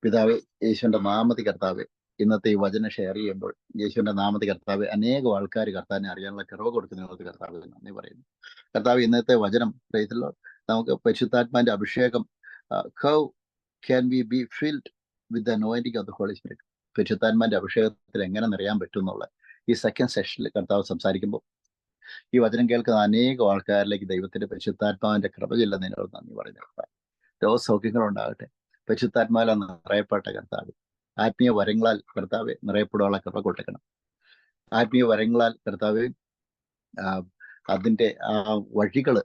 പിതാവേ, യേശുവിന്റെ നാമത്തിൽ കർത്താവേ, ഇന്നത്തെ ഈ വചനം ഷെയർ ചെയ്യുമ്പോൾ യേശുവിന്റെ നാമത്തിൽ കർത്താവെ അനേകം ആൾക്കാർ കർത്താവിനെ അറിയാനുള്ള കുറവ് കൊടുക്കുന്നതിനകത്ത് കർത്താവ് നന്ദി പറയുന്നു. കർത്താവ് ഇന്നത്തെ വചനം പ്രൈസിലോ നമുക്ക് പരിശുദ്ധാത്മാന്റെ അഭിഷേകം, how can we be filled with the anointing of the Holy Spirit, പരിശുദ്ധാത്മാന്റെ അഭിഷേകത്തിൽ എങ്ങനെ നിറയാൻ പറ്റും എന്നുള്ള ഈ സെക്കൻഡ് സെഷനിൽ കർത്താവ് സംസാരിക്കുമ്പോൾ ഈ വചനം കേൾക്കുന്ന അനേകം ആൾക്കാരിലേക്ക് ദൈവത്തിന്റെ പരിശുദ്ധാത്മാവിന്റെ കൃപ ചെല്ലുന്നതിനോട് നന്ദി പറയുന്നു. കർത്താവ് രോഗസൗഖ്യങ്ങളുണ്ടാകട്ടെ. പരിശുദ്ധാത്മാവിൽ നിറയപ്പെട്ട കർത്താവ് ആത്മീയ വരങ്ങളാൽ കർത്താവ് നിറയപ്പെടാനുള്ള കൃപ കൊടുക്കണം. ആത്മീയ വരങ്ങളാൽ കർത്താവ് അതിന്റെ ആ വഴികള്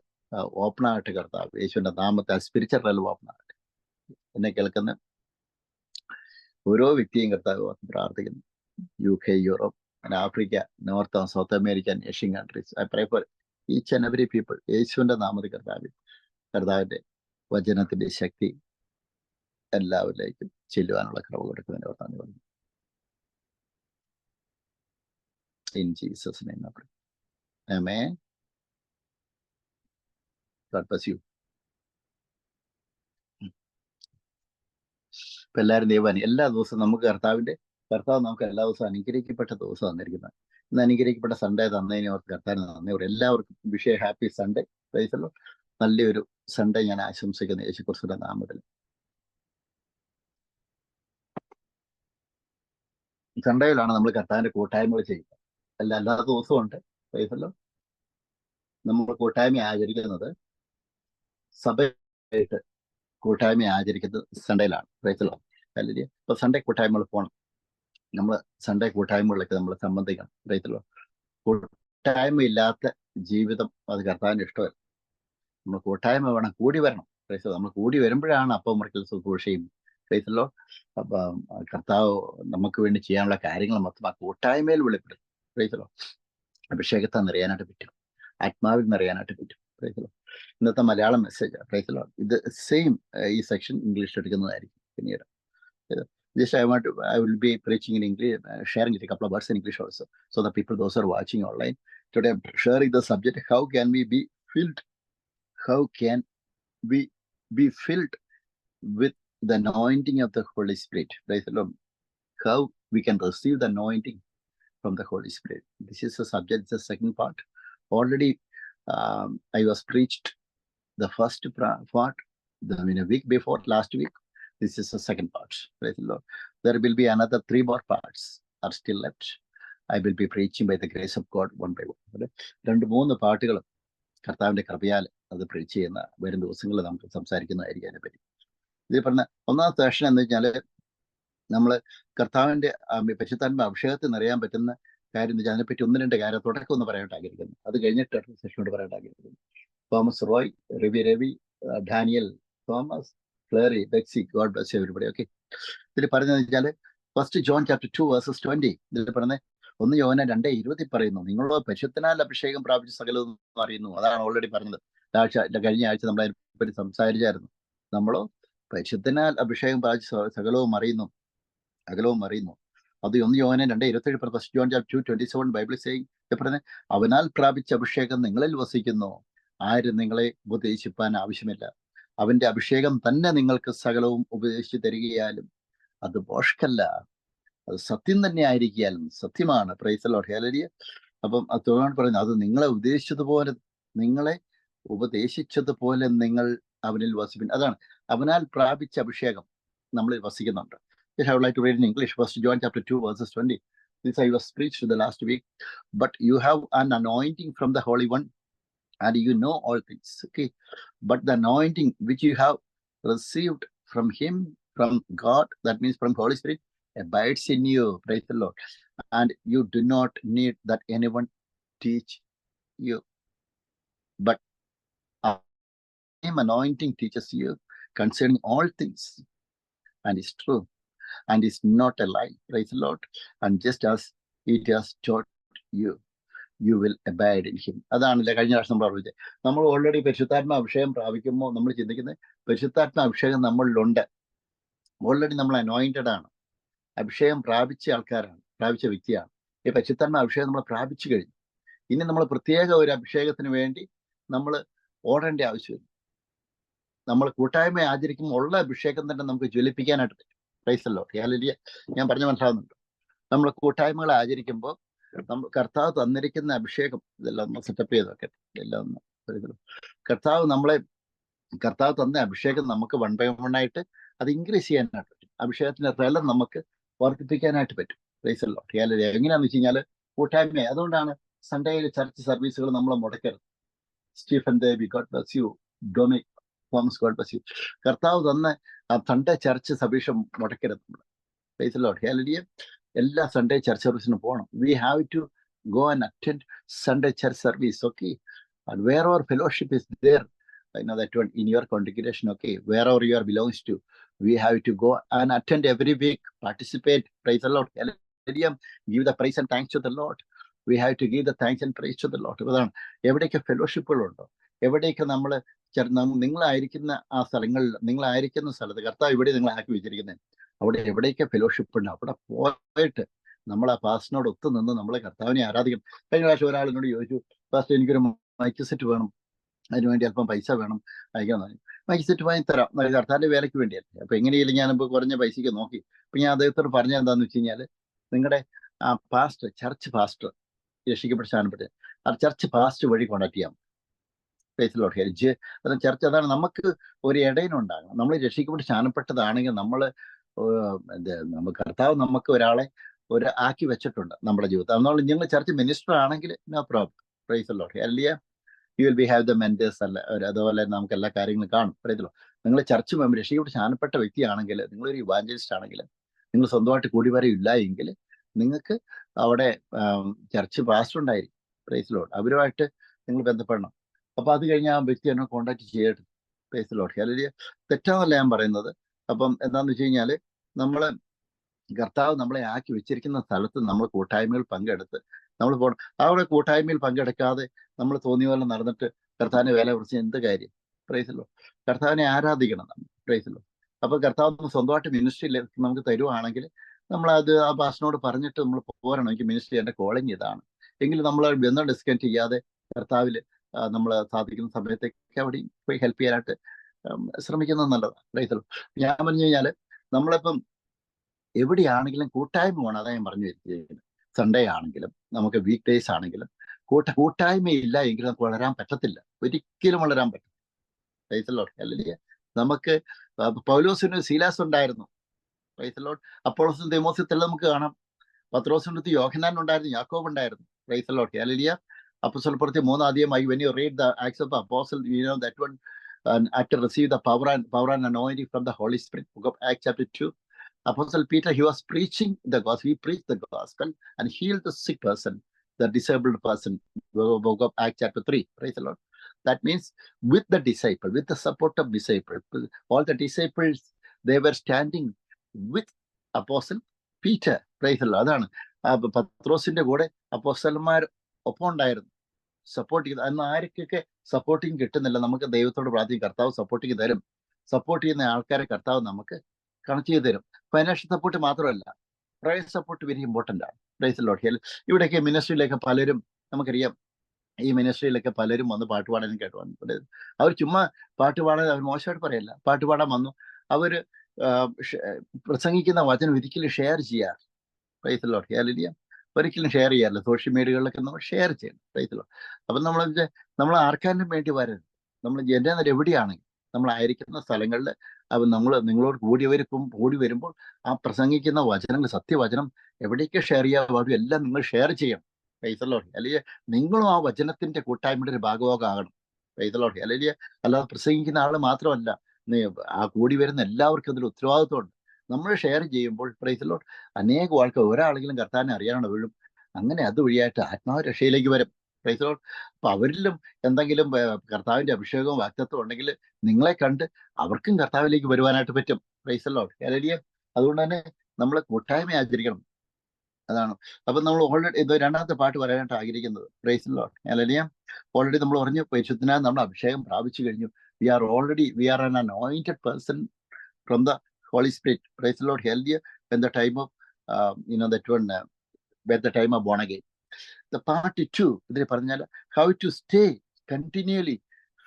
ഓപ്പൺ ആകട്ടെ. കർത്താവ് യേശുവിന്റെ നാമത്തെ സ്പിരിച്വൽ റെലം ഓപ്പൺ ആകട്ടെ. എന്നെ കേൾക്കുന്ന ഓരോ വ്യക്തിയും കർത്താവ് പ്രാർത്ഥിക്കുന്നു. UK, Europe, Africa, north and south American, Asian countries, I pray for each and every people. യേശുവിന്റെ നാമത്തിൽ കർത്താവിന്റെ വചനത്തിന്റെ ശക്തി എല്ലാവരിലേക്കും ചെല്ലുവാനുള്ള കൃപ കൊടുക്കുന്നതിന് നന്ദി പറഞ്ഞു. In Jesus' name I pray. Amen. God bless you. ഇപ്പൊ എല്ലാവരും ദൈവം എല്ലാ ദിവസവും നമുക്ക് കർത്താവ് നമുക്ക് എല്ലാ ദിവസവും അനുഗ്രഹിക്കപ്പെട്ട ദിവസം തന്നിരിക്കുന്നത്. ഇന്ന് അനുഗ്രഹിക്കപ്പെട്ട സൺഡേ തന്നതിന് അവർക്ക് കർത്താവിന് നന്ദി. എല്ലാവർക്കും വിഷയ ഹാപ്പി സൺഡേ. പ്രൈസല്ലോ. നല്ലൊരു സൺഡേ ഞാൻ ആശംസിക്കുന്നു യേശുക്രിസ്തുവിന്റെ നാമത്തിൽ. സൺഡേയിലാണ് നമ്മൾ കർത്താവിന്റെ കൂട്ടായ്മകൾ ചെയ്യുന്നത്. എല്ലാ ദിവസവും ഉണ്ട്. പ്രൈസല്ലോ. നമ്മൾ കൂട്ടായ്മ ആചരിക്കുന്നത് സഭയായിട്ട് കൂട്ടായ്മ ആചരിക്കുന്നത് സൺഡേയിലാണ്. പ്രൈസല്ലോ. അല്ലെങ്കിൽ ഇപ്പൊ സൺഡേ കൂട്ടായ്മകൾ പോകണം. നമ്മൾ സൺഡേ കൂട്ടായ്മകളിലൊക്കെ നമ്മൾ സംബന്ധിക്കണം. പ്രൈസല്ലോ. കൂട്ടായ്മ ഇല്ലാത്ത ജീവിതം അത് കർത്താവിന്റെ ഇഷ്ടമല്ല. നമ്മൾ കൂട്ടായ്മ വേണം, കൂടി വരണം. പ്രൈസല്ലോ. നമ്മൾ കൂടി വരുമ്പോഴാണ് അപ്പം മുറിക്കൽ ശുശ്രൂഷയും പ്രൈസല്ലോ അപ്പം കർത്താവ് നമുക്ക് വേണ്ടി ചെയ്യാനുള്ള കാര്യങ്ങൾ മൊത്തം ആ കൂട്ടായ്മയിൽ വെളിപ്പെടും. പ്രൈസല്ലോ. അഭിഷേകത്തെ നിറയാനായിട്ട് പറ്റും, ആത്മാവിൽ നിറയാനായിട്ട് പറ്റും. പ്രൈസല്ലോ. ഇന്നത്തെ മലയാളം മെസ്സേജ് പ്രൈസല്ലോ. ഇത് സെയിം ഈ സെക്ഷൻ ഇംഗ്ലീഷ് എടുക്കുന്നതായിരിക്കും പിന്നീട്. Just I will be preaching in English, sharing a couple of words in English also, so the people, those who are watching online today, I'm sharing the subject, how can we be filled? How can we be filled with the anointing of the Holy Spirit? Praise the Lord. How we can receive the anointing from the Holy Spirit. This is the subject, the second part. Already I was preached the first part in a week before, last week. This is the second part. Praise the Lord. There will be another 3 more parts are still left. I will be preaching by the grace of God one by one. 2-3 പാട്ടുകൾ കർത്താവിന്റെ കൃപയാൽ അത് preach ചെയ്യുന്ന വരും ദിവസങ്ങളിൽ നമുക്ക് സംസാരിക്കുന്നതായിരിക്കും അതിനെപ്പറ്റി. ഇത് പറഞ്ഞ ഒന്നാമത്തെ സെഷൻ എന്ന് വെച്ചാൽ നമ്മൾ കർത്താവിന്റെ പരിശുദ്ധാത്മ അഭിഷേകത്തിൽ നിറയാൻ പറ്റുന്ന കാര്യം എന്ന് വെച്ചാൽ അതിനെപ്പറ്റി 1-2 കാര്യം തുടക്കം ഒന്ന് പറയാനായിട്ട് ആഗ്രഹിക്കുന്നു. അത് കഴിഞ്ഞിട്ട് സെഷനോട് പറയാനായിട്ട് ആഗ്രഹിക്കുന്നു. Thomas Roy, Ravi, Daniel, Thomas, Clary, Bexy, God bless everybody. Okay. ഇതിൽ പറഞ്ഞതെന്ന് വെച്ചാൽ ഫസ്റ്റ് ജോൺ ചാപ്റ്റർ 2 വേഴ്സസ് 20 ഇതിൽ പറഞ്ഞത് 1 യോഹന്നാൻ 2:20 പറയുന്നു, നിങ്ങളോ പരിശുദ്ധനാൽ അഭിഷേകം പ്രാപിച്ച സകലവും അറിയുന്നു. അതാണ് ഓൾറെഡി പറഞ്ഞത്. കഴിഞ്ഞ ആഴ്ച നമ്മൾ അതിനെപ്പറ്റി സംസാരിച്ചായിരുന്നു. നമ്മളോ പരിശുദ്ധനാൽ അഭിഷേകം പ്രാപിച്ച സകലവും അറിയുന്നു. അത് 1 യോഹന്നാൻ 2:27 first John chapter 2:27 Bible saying പറഞ്ഞത്, അവനാൽ പ്രാപിച്ച അഭിഷേകം നിങ്ങളിൽ വസിക്കുന്നു, ആരും നിങ്ങളെ ഉപദേശിപ്പാൻ ആവശ്യമില്ല. അവന്റെ അഭിഷേകം തന്നെ നിങ്ങൾക്ക് സകലവും ഉപദേശിച്ചു തരികയാലും അത് ബോഷ്കല്ല, അത് സത്യം തന്നെ ആയിരിക്കാലും സത്യമാണ്. Price the Lord. ഹല്ലേലൂയ. അപ്പം അതുകൊണ്ട് പറയുന്നത്, അത് നിങ്ങളെ ഉപദേശിച്ചതുപോലെ നിങ്ങൾ അവനിൽ വസിപ്പിൻ. അതാണ് അവനാൽ പ്രാപിച്ച അഭിഷേകം നമ്മളിൽ വസിക്കുന്നുണ്ട്. I would like to read in English. First John chapter 2 verses 20. This I was preached the last week. But you have an anointing from the Holy One, and you know all things. Okay. But the anointing which you have received from him, from God, that means from Holy Spirit, abides in you. Praise the Lord. And you do not need that anyone teach you. But same anointing teaches you concerning all things, and is true, and is not a lie. Praise the Lord. And just as it has taught you, you will abide in him. അതാണല്ലേ കഴിഞ്ഞ പ്രാവശ്യം നമ്മൾ പറഞ്ഞത്. നമ്മൾ already പരിശുദ്ധാത്മ അഭിഷേകം പ്രാപിക്കുമ്പോൾ നമ്മൾ ചിന്തിക്കുന്നത് പരിശുദ്ധാത്മ അഭിഷേകം നമ്മളിലുണ്ട്. ഓൾറെഡി നമ്മൾ അനോയിന്റഡ് ആണ്, അഭിഷേകം പ്രാപിച്ച ആൾക്കാരാണ്, പ്രാപിച്ച വ്യക്തിയാണ്. ഈ പരിശുദ്ധാത്മ അഭിഷേകം നമ്മൾ പ്രാപിച്ചു കഴിഞ്ഞു. ഇനി നമ്മൾ പ്രത്യേക ഒരു അഭിഷേകത്തിന് വേണ്ടി നമ്മൾ ഓടേണ്ട ആവശ്യമില്ല. നമ്മൾ കൂട്ടായ്മ ആചരിക്കുമ്പോൾ ഉള്ള അഭിഷേകം തന്നെ നമുക്ക് ജ്വലിപ്പിക്കാനായിട്ട് പറ്റും. പ്രൈസല്ലോ ഹാലലിയ. ഞാൻ പറഞ്ഞു മനസ്സിലാവുന്നുണ്ട്. നമ്മൾ കൂട്ടായ്മകൾ ആചരിക്കുമ്പോൾ നമ്മൾ കർത്താവ് തന്നിരിക്കുന്ന അഭിഷേകം ഇതെല്ലാം ഒന്ന് സെറ്റപ്പ് ചെയ്തൊക്കെ ഇതെല്ലാം ഒന്ന് കർത്താവ് തന്ന അഭിഷേകം നമുക്ക് 1 by 1 ആയിട്ട് അത് ഇൻക്രീസ് ചെയ്യാനായിട്ട് പറ്റും. അഭിഷേകത്തിന്റെ തലം നമുക്ക് വർദ്ധിപ്പിക്കാനായിട്ട് പറ്റും. പ്രൈസല്ലോ ഹാലലിയ. എങ്ങനെയാന്ന് വെച്ച് കഴിഞ്ഞാൽ കൂട്ടായ്മ. അതുകൊണ്ടാണ് സൺഡേയിൽ ചർച്ച് സർവീസുകൾ നമ്മൾ മുടക്കരുത്. Stephen Devi, God bless you. Dominic Thomas, God bless you. കർത്താവ് തന്ന ആ സൺഡേ ചർച്ച് സഭീഷം മുടക്കരുത് നമ്മൾ. പ്രൈസല്ലോ ഹാലലിയ. എല്ലാ സൺഡേ ചർച്ച് സർവീസിനും പോകണം. We have to go and attend Sunday church service, okay? And wherever fellowship is there, I know that one in your congregation, okay? Wherever you are belongs to, we have to go and attend every week, participate. Praise the Lord. Hallelujah. Give the praise and thanks to the Lord. We have to give the thanks and praise to the Lord. അതാണ് എവിടെയൊക്കെ ഫെലോഷിപ്പുകളുണ്ടോ, എവിടെയൊക്കെ നമ്മൾ നിങ്ങളായിരിക്കുന്ന ആ സ്ഥലങ്ങളിൽ, നിങ്ങളായിരിക്കുന്ന സ്ഥലത്ത് കർത്താവ് ഇവിടെ നിങ്ങൾ ആക്കി വെച്ചിരിക്കുന്നത്, അവിടെ എവിടെയൊക്കെ ഫെലോഷിപ്പ് ഉണ്ട് അവിടെ പോയിട്ട് നമ്മൾ ആ പാസ്റ്റിനോട് ഒത്തു നിന്ന് നമ്മളെ കർത്താവിനെ ആരാധിക്കണം. കഴിഞ്ഞ പ്രാവശ്യം ഒരാളിനോട് ചോദിച്ചു, പാസ്റ്റ് എനിക്കൊരു മൈക്ക് സെറ്റ് വേണം, അതിനുവേണ്ടി അല്പം പൈസ വേണം, അയക്കാൻ പറഞ്ഞു. മൈക്ക് സെറ്റ് വാങ്ങി തരാം, കർത്താവിന്റെ വേലയ്ക്ക് വേണ്ടിയല്ലേ. അപ്പൊ എങ്ങനെയില്ല, ഞാനിപ്പോൾ കുറഞ്ഞ പൈസയ്ക്ക് നോക്കി. അപ്പൊ ഞാൻ അദ്ദേഹത്തോട് പറഞ്ഞ എന്താന്ന് വെച്ച് കഴിഞ്ഞാൽ, നിങ്ങളുടെ ആ പാസ്റ്റർ, ചർച്ച് പാസ്റ്റർ രക്ഷിക്കപ്പെട്ട് സ്ഥാനപ്പെട്ടത്, ആ ചർച്ച് പാസ്റ്റ് വഴി കോണ്ടാക്ട് ചെയ്യാം. ഫേസിലോട്ട് ഹെരിച്ച് അതാണ് ചർച്ച. അതാണ് നമുക്ക് ഒരു ഇടയിലുണ്ടാകണം. നമ്മൾ രക്ഷിക്കപ്പെട്ട് സ്ഥാനപ്പെട്ടതാണെങ്കിൽ നമ്മൾ കർത്താവ് നമുക്ക് ഒരാളെ ആക്കി വെച്ചിട്ടുണ്ട് നമ്മുടെ ജീവിതത്തിൽ. അതുകൊണ്ട് നിങ്ങൾ ചർച്ച് മിനിസ്റ്റർ ആണെങ്കിൽ no problem. Praise the Lord. Hallelujah. You will be have the mentors അല്ല, അതുപോലെ നമുക്ക് എല്ലാ കാര്യങ്ങളും കാണും. പറയല്ലോ, നിങ്ങൾ ചർച്ച് മെമ്പർ രക്ഷിക്കപ്പെട്ട് സ്ഥാനപ്പെട്ട വ്യക്തിയാണെങ്കിൽ, നിങ്ങളൊരു ഇവാഞ്ചലിസ്റ്റ് ആണെങ്കിൽ, നിങ്ങൾ സ്വന്തമായിട്ട് കൂടി വരയില്ല എങ്കിൽ നിങ്ങൾക്ക് അവിടെ ചർച്ച് പാസ്റ്റർ ഉണ്ടായിരിക്കും. Price the Lord. അവരുമായിട്ട് നിങ്ങൾ ബന്ധപ്പെടണം. അപ്പൊ അത് കഴിഞ്ഞ് ആ വ്യക്തി എന്നെ കോണ്ടാക്ട് ചെയ്യട്ടെ. Price the Lord. ഹല്ലേലൂയ. തെറ്റാന്നല്ല ഞാൻ പറയുന്നത്. അപ്പം എന്താന്ന് വെച്ച് കഴിഞ്ഞാൽ, നമ്മള് കർത്താവ് നമ്മളെ ആക്കി വെച്ചിരിക്കുന്ന സ്ഥലത്ത് നമ്മൾ കൂട്ടായ്മയിൽ പങ്കെടുത്ത് നമ്മൾ പോകണം. അവിടെ കൂട്ടായ്മയിൽ പങ്കെടുക്കാതെ നമ്മൾ തോന്നിയ പോലെ നടന്നിട്ട് കർത്താവിനെ വേല കുറിച്ച് എന്ത് കാര്യം? പ്രൈസല്ലോ. കർത്താവിനെ ആരാധിക്കണം നമ്മൾ. പ്രൈസല്ലോ. അപ്പൊ കർത്താവ് സ്വന്തമായിട്ട് മിനിസ്ട്രിയിൽ നമുക്ക് തരുവാണെങ്കിൽ നമ്മളത് ആ പാസ്റ്ററിനോട് പറഞ്ഞിട്ട് നമ്മൾ പോരണം. എനിക്ക് മിനിസ്ട്രി എൻ്റെ കോളിങ് ഇതാണ് എങ്കിൽ നമ്മൾ ബന്ധം ഡിസ്കണക്ട് ചെയ്യാതെ കർത്താവിൽ നമ്മൾ സാധിക്കുന്ന സമയത്തേക്ക് അവിടെ പോയി ഹെൽപ്പ് ചെയ്യാനായിട്ട് ശ്രമിക്കുന്നത് നല്ലതാണ്. പ്രൈസല്ലോ. ഞാൻ പറഞ്ഞു കഴിഞ്ഞാൽ നമ്മളിപ്പം എവിടെയാണെങ്കിലും കൂട്ടായ്മ വേണം. അതാ ഞാൻ പറഞ്ഞു വെച്ചിരിക്കുന്നത്. സൺഡേ ആണെങ്കിലും നമുക്ക് വീക്ക് ഡേയ്സ് ആണെങ്കിലും കൂട്ടായ്മയില്ല എങ്കിൽ നമുക്ക് വളരാൻ പറ്റത്തില്ല. ഒരിക്കലും വളരാൻ പറ്റില്ല. Praise Lord. ഹല്ലേലൂയ. നമുക്ക് പൗലോസിന് സീലാസ് ഉണ്ടായിരുന്നു. Praise Lord. അപ്പോളോസും തിമോഥെയും നമുക്ക് കാണാം. പത്രോസിന്റെ അടുത്ത് യോഹന്നാൻ ഉണ്ടായിരുന്നു, യാക്കോബ് ഉണ്ടായിരുന്നു. Praise Lord. ഹല്ലേലൂയ. അപ്പോസ്തലപ്രവൃത്തി 3 അധ്യായമായി when you read the Acts of the Apostle, you know that one after receive the power and anointing from the Holy Spirit. Book of Acts chapter 2. Apostle Peter, he was preaching the gospel. He preached the gospel and healed the sick person, the disabled person. Book of Acts chapter 3. Praise the Lord. That means with the disciple, with the support of disciple, all the disciples, they were standing with Apostle Peter. Praise the Lord. അതാണ് പത്രോസിന്റെ കൂടെ അപ്പോസ്തലന്മാർ ഒപ്പം ഉണ്ടായിരുന്നു, support ചെയ്ത്. അന്ന് ആർക്കൊക്കെ supporting കിട്ടുന്നില്ല, നമുക്ക് ദൈവത്തോട് പ്രാർത്ഥിക്കും, കർത്താവ് സപ്പോർട്ടിങ് തരും. സപ്പോർട്ട് ചെയ്യുന്ന ആൾക്കാരെ കർത്താവ് നമുക്ക് കണക്ട് ചെയ്ത് തരും. ഫൈനാൻഷ്യൽ സപ്പോർട്ട് മാത്രമല്ല, പ്രയർ സപ്പോർട്ട് വെരി ഇമ്പോർട്ടൻ്റ് ആണ്. Price the Lord. ഇവിടെയൊക്കെ മിനിസ്ട്രിയിലൊക്കെ പലരും, നമുക്കറിയാം, ഈ മിനിസ്ട്രിയിലൊക്കെ പലരും വന്ന് പാട്ട് പാടാനും കേട്ട് വന്നു. അവർ ചുമ്മാ പാട്ട് പാടാൻ അവർ മോശമായിട്ട് പറയല്ല, പാട്ട് പാടാൻ വന്നു. അവർ പ്രസംഗിക്കുന്ന വചനം ഒരിക്കലും ഷെയർ ചെയ്യാറ്. Price the Lord. ഹല്ലേലൂയ. ഒരിക്കലും ഷെയർ ചെയ്യാറില്ല. സോഷ്യൽ മീഡിയകളിലൊക്കെ നമ്മൾ ഷെയർ ചെയ്യണം. Price the Lord. അപ്പം നമ്മൾ ആർക്കാനും വേണ്ടി വരരുത്. നമ്മൾ ജനറൽ എവിടെയാണെങ്കിൽ നമ്മളായിരിക്കുന്ന സ്ഥലങ്ങളിൽ അപ്പം നിങ്ങളോട് കൂടി വരുമ്പോൾ ആ പ്രസംഗിക്കുന്ന വചനങ്ങൾ, സത്യവചനം എവിടേക്ക് ഷെയർ ചെയ്യാൻ പാടും എല്ലാം നിങ്ങൾ ഷെയർ ചെയ്യണം. Price the Lord. അല്ലെങ്കിൽ നിങ്ങളും ആ വചനത്തിന്റെ കൂട്ടായ്മയുടെ ഒരു ഭാഗമാകണം. Price the Lord. അല്ലെങ്കിൽ അല്ലാതെ പ്രസംഗിക്കുന്ന ആൾ മാത്രമല്ല, ആ കൂടി വരുന്ന എല്ലാവർക്കും അതിൽ ഉത്തരവാദിത്വമുണ്ട്. നമ്മൾ ഷെയർ ചെയ്യുമ്പോൾ പ്രൈസ് ദി ലോർഡ് അനേകം ആൾക്കാർ, ഒരാളെങ്കിലും കർത്താവിനെ അറിയാനാണ് വീഴും. അങ്ങനെ അതുവഴിയായിട്ട് ആത്മാവ് രക്ഷയിലേക്ക് വരും. Price the Lord. അപ്പൊ അവരിലും എന്തെങ്കിലും കർത്താവിന്റെ അഭിഷേകവും വാഗ്ദത്തവും ഉണ്ടെങ്കിൽ നിങ്ങളെ കണ്ട് അവർക്കും കർത്താവിലേക്ക് വരുവാനായിട്ട് പറ്റും. Price the Lord. ഹല്ലേലൂയ. അതുകൊണ്ട് തന്നെ നമ്മൾ കൂട്ടായ്മ ആചരിക്കണം. അതാണ്. അപ്പൊ നമ്മൾ ഓൾറെഡി ഇത് രണ്ടാമത്തെ പാട്ട് പറയാനായിട്ട് ആഗ്രഹിക്കുന്നത്. Praise the Lord. Hallelujah. Already നമ്മൾ പറഞ്ഞു, പരിശുദ്ധനായ നമ്മൾ അഭിഷേകം പ്രാപിച്ചു കഴിഞ്ഞു. We are an anointed person from the Holy Spirit. Praise the Lord. Hallelujah. When the time of when the time of born again. The part 2 ഇതിൽ പറഞ്ഞാൽ how to stay continually